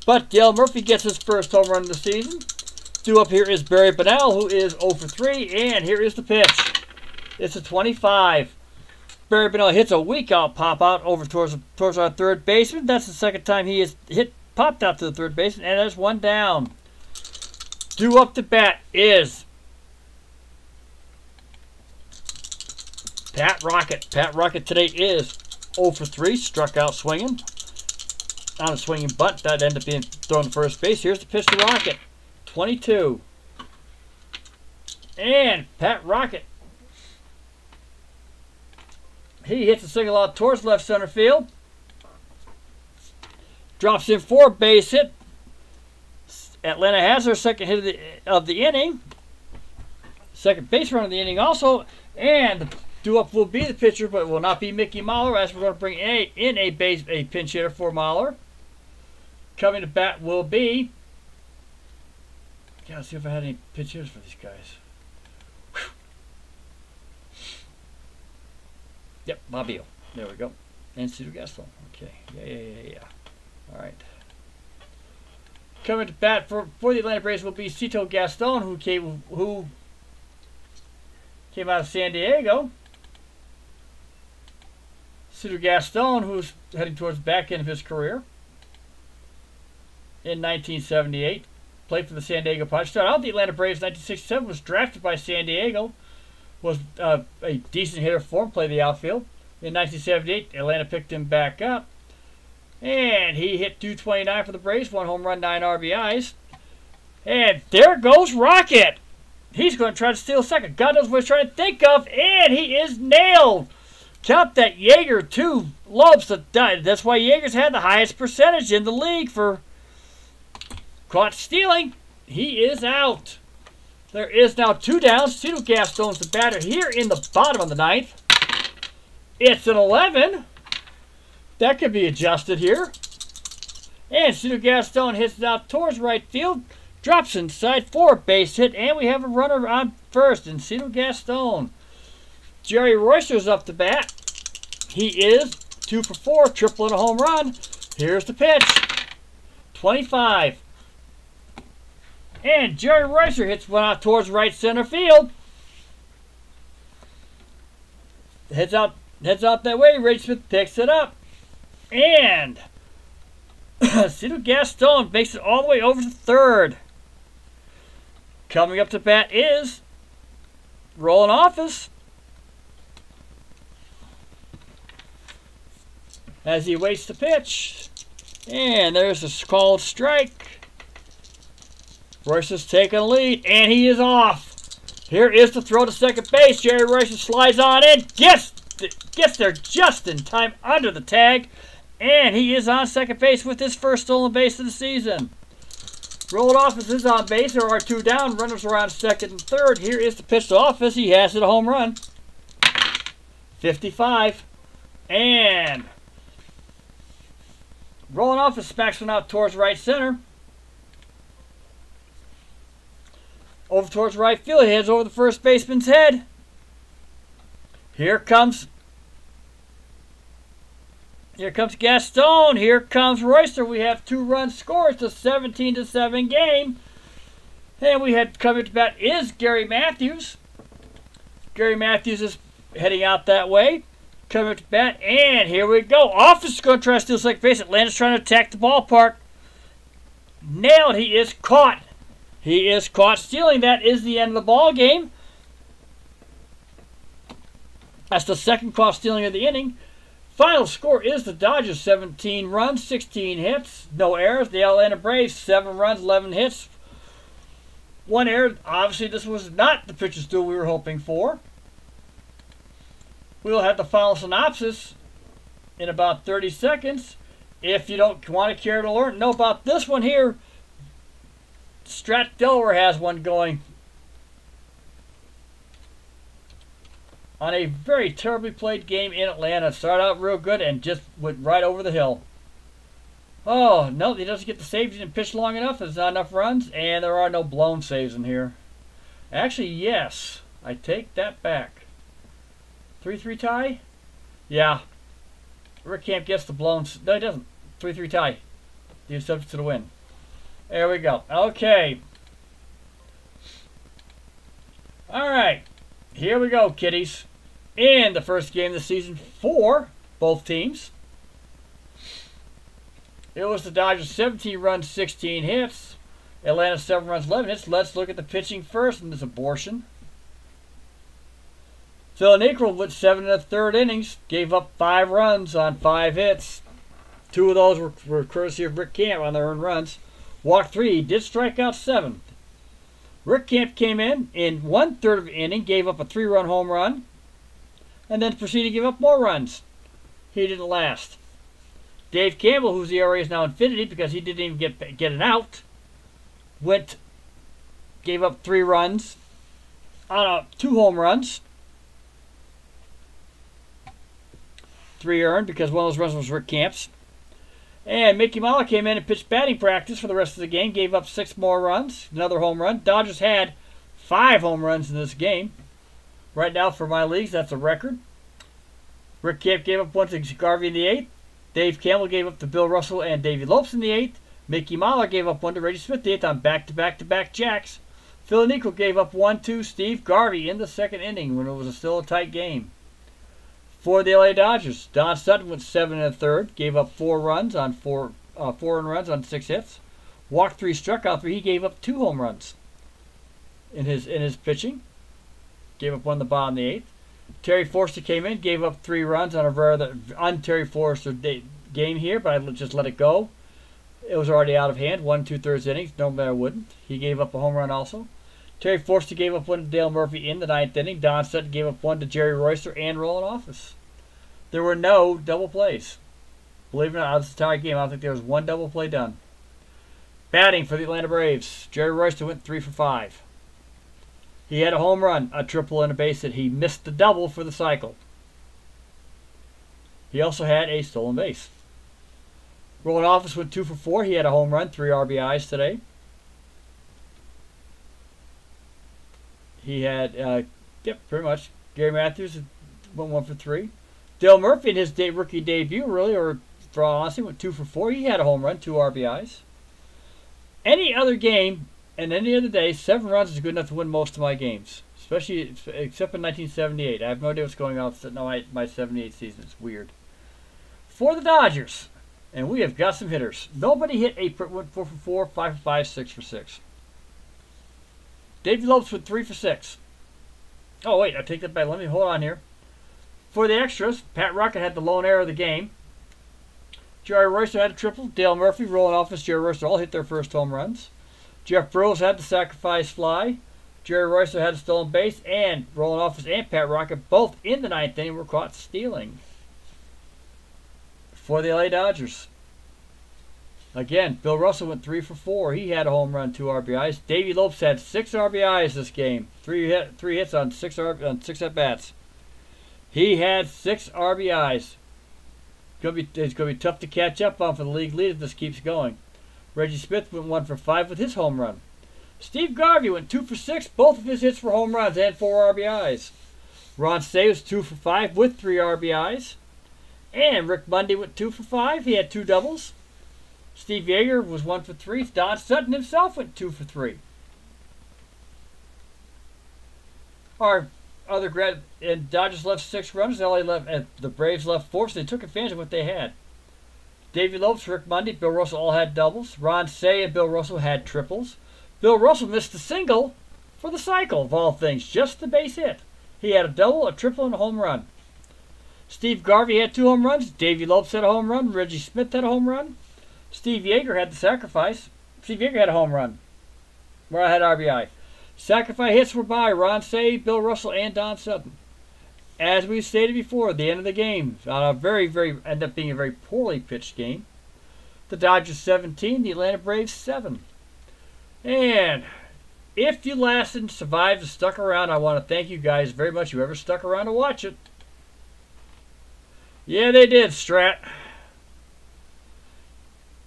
But Dale Murphy gets his first home run of the season. Due up here is Barry Bonnell, who is 0 for 3, and here is the pitch. It's a 25. Barry Bonnell hits a weak out pop out over towards our third baseman. That's the second time he has popped out to the third baseman, and there's 1 down. Due up to bat is Pat Rocket. Pat Rocket today is 0 for 3, struck out swinging on a swinging bunt. That ended up being thrown to first base. Here's the pitch to Rocket. 22. And Pat Rocket, he hits a single out towards left center field. Drops in for a base hit. Atlanta has their second hit of the inning. Second base run of the inning also. And the due-up will be the pitcher, but it will not be Mickey Mahler, as we're going to bring in a pinch hitter for Mahler. Coming to bat will be... Gotta see if I had any pinch hitters for these guys. Whew. Yep, Bobbio. There we go. And Cito Gaston. Okay. Yeah. All right. Coming to bat for the Atlanta Braves will be Cito Gaston, who came out of San Diego. Cito Gaston, who's heading towards the back end of his career. In 1978, played for the San Diego Padres. Started out the Atlanta Braves in 1967, was drafted by San Diego, was a decent hitter for him, played the outfield. In 1978, Atlanta picked him back up, and he hit .229 for the Braves, 1 home run, 9 RBIs. And there goes Rocket. He's going to try to steal second. God knows what he's trying to think of, and he is nailed. Count that. Yeager, 2 loves to die. That's why Yeager's had the highest percentage in the league for caught stealing. He is out. There is now 2 down. Cito Gaston's the batter here in the bottom of the 9th. It's an 11. That could be adjusted here. And Cito Gaston hits it out towards right field. Drops inside for a base hit. And we have a runner on first in Cito Gaston. Jerry Royster's up to bat. He is 2 for 4. Triple and a home run. Here's the pitch. 25. And Jerry Royster hits one out towards right center field. Heads out that way. Ray Smith picks it up. And Cito Gaston makes it all the way over to third. Coming up to bat is Roland Office. As he waits the pitch. And there's a called strike. Royster's taking a lead, and he is off. Here is the throw to second base. Jerry Royster slides on in, gets there just in time under the tag, and he is on second base with his first stolen base of the season. Rolled Office is on base. There are 2 down. Runners are on second and third. Here is the pitch to Office. He has it, a home run. 55. And Roland Office smacks one out towards right center. Over towards right field. He heads over the first baseman's head. Here comes Gaston. Here comes Royster. We have 2 runs scored. It's a 17-7 game. And we had coming to bat is Gary Matthews. Gary Matthews is heading out that way. Coming to bat, and here we go. Office is going to try to steal second base. Atlanta's trying to attack the ballpark. Nailed. He is caught. He is caught stealing. That is the end of the ball game. That's the second caught stealing of the inning. Final score is the Dodgers 17 runs, 16 hits, no errors. The Atlanta Braves 7 runs, 11 hits, 1 error. Obviously, this was not the pitcher's duel we were hoping for. We'll have the final synopsis in about 30 seconds. If you don't want to care to learn, know about this one here. Strat Delaware has one going on a very terribly played game in Atlanta. Started out real good and just went right over the hill. Oh, no, he doesn't get the save. He didn't pitch long enough. There's not enough runs, and there are no blown saves in here. Actually, yes. I take that back. 3-3 tie? Yeah. Rick Camp gets the blown. No, he doesn't. 3-3 tie. He's subject to the win. There we go. Okay. All right. Here we go, kiddies. In the first game of the season for both teams, it was the Dodgers 17 runs, 16 hits. Atlanta 7 runs, 11 hits. Let's look at the pitching first in this abortion. Phil Niekro went 7 1/3 innings, gave up 5 runs on 5 hits. 2 of those were courtesy of Rick Camp on their earned runs. Walked 3, did strike out 7. Rick Camp came in 1/3 of the inning, gave up a 3-run home run, and then proceeded to give up more runs. He didn't last. Dave Campbell, whose ERA is now infinity because he didn't even get an out, gave up 3 runs on 2 home runs. 3 earned because one of those runs was Rick Camp's. And Mickey Mahler came in and pitched batting practice for the rest of the game, gave up 6 more runs, another home run. Dodgers had 5 home runs in this game. Right now, for my leagues, that's a record. Rick Camp gave up one to Garvey in the 8th. Dave Campbell gave up to Bill Russell and Davey Lopes in the 8th. Mickey Mahler gave up one to Reggie Smith in the 8th on back-to-back-to-back jacks. Phil Niekro gave up one to Steve Garvey in the 2nd inning when it was still a tight game. For the LA Dodgers, Don Sutton went 7 1/3, gave up 4 runs on 4 earned runs on 6 hits. Walked 3, struck out 3. He gave up 2 home runs in his pitching. Gave up one in the bottom of the 8th. Terry Forster came in, gave up 3 runs on a rather un-Terry Forster game here, but I just let it go. It was already out of hand. 1 2/3 innings. Normally I wouldn't. He gave up a home run also. Terry Forster gave up one to Dale Murphy in the 9th inning. Don Sutton gave up one to Jerry Royster and Roland Office. There were no double plays. Believe it or not, out of this entire game, I don't think there was one double play done. Batting for the Atlanta Braves, Jerry Royster went 3 for 5. He had a home run, a triple, and a base hit. He missed the double for the cycle. He also had a stolen base. Roland Office went 2 for 4. He had a home run, 3 RBIs today. He had, pretty much. Gary Matthews went 1 for 3. Dale Murphy in his rookie debut, really, or for all honesty, went 2 for 4. He had a home run, 2 RBIs. Any other game and any other day, 7 runs is good enough to win most of my games, especially except in 1978. I have no idea what's going on with my 78 season. It's weird. For the Dodgers, and we have got some hitters. Nobody hit went 4 for 4, 5 for 5, 6 for 6. Davey Lopes went 3 for 6. Oh, wait, I take that back. Let me hold on here. For the extras, Pat Rocket had the lone error of the game. Jerry Royster had a triple. Dale Murphy, Roland Office, Jerry Royster all hit their first home runs. Jeff Burrows had the sacrifice fly. Jerry Royster had a stolen base. And Roland Office and Pat Rocket, both in the 9th inning, were caught stealing. For the LA Dodgers, again, Bill Russell went 3 for 4. He had a home run, 2 RBIs. Davey Lopes had 6 RBIs this game. 3 hits on 6 at-bats. He had 6 RBIs. It's going to be tough to catch up on for the league lead if this keeps going. Reggie Smith went 1 for 5 with his home run. Steve Garvey went 2 for 6. Both of his hits were home runs and 4 RBIs. Ron Cey was 2 for 5 with 3 RBIs. And Rick Mundy went 2 for 5. He had 2 doubles. Steve Yeager was 1 for 3. Don Sutton himself went 2 for 3. Our other and Dodgers left 6 runners. LA left, and the Braves left 4, so they took advantage of what they had. Davey Lopes, Rick Mundy, Bill Russell all had doubles. Ron Cey and Bill Russell had triples. Bill Russell missed a single for the cycle, of all things, just the base hit. He had a double, a triple, and a home run. Steve Garvey had 2 home runs. Davey Lopes had a home run. Reggie Smith had a home run. Steve Yeager had the sacrifice. Steve Yeager had a home run. Where I had RBI. Sacrifice hits were by Ron Cey, Bill Russell, and Don Sutton. As we stated before, at the end of the game, ended up being a very poorly pitched game. The Dodgers 17, the Atlanta Braves 7. And if you lasted and survived and stuck around, I want to thank you guys very much, whoever stuck around to watch it. Yeah, they did, Strat.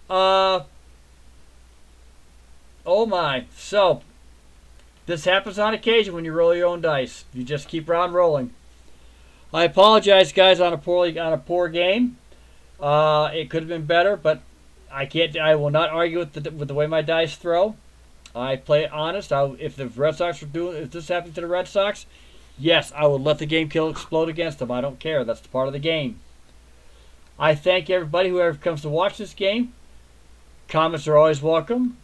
Oh my. So, this happens on occasion when you roll your own dice. You just keep on rolling. I apologize, guys, on a poor game. It could have been better, but I will not argue with the way my dice throw. I play it honest. If the Red Sox if this happened to the Red Sox, yes, I would let the game explode against them. I don't care. That's the part of the game. I thank everybody whoever comes to watch this game. Comments are always welcome.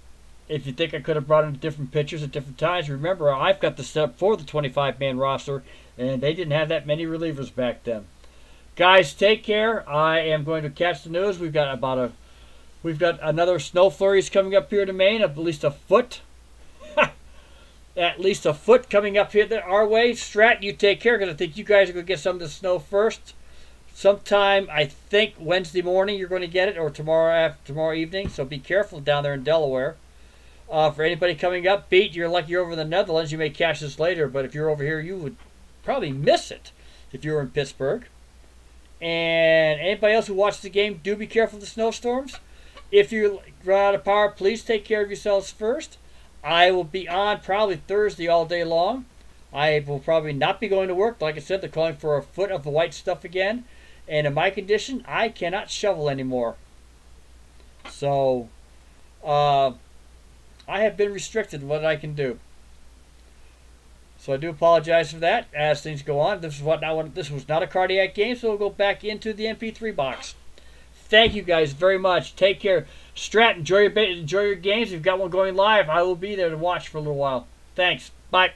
If you think I could have brought in different pitchers at different times, remember I've got the setup for the 25-man roster, and they didn't have that many relievers back then. Guys, take care. I am going to catch the news. We've got another snow flurries coming up here to Maine, of at least a foot. At least a foot coming up here our way. Strat, you take care, because I think you guys are going to get some of the snow first. Sometime, I think Wednesday morning you're going to get it, or tomorrow evening. So be careful down there in Delaware. For anybody coming up, Beat, you're lucky you're over in the Netherlands. You may catch this later, but if you're over here, you would probably miss it if you were in Pittsburgh. And anybody else who watches the game, do be careful of the snowstorms. If you run out of power, please take care of yourselves first. I will be on probably Thursday all day long. I will probably not be going to work. Like I said, they're calling for a foot of the white stuff again. And in my condition, I cannot shovel anymore. So, I have been restricted in what I can do. So I do apologize for that as things go on. This was not a cardiac game, so we'll go back into the MP3 box. Thank you guys very much. Take care. Strat, enjoy your games. If you've got one going live, I will be there to watch for a little while. Thanks. Bye.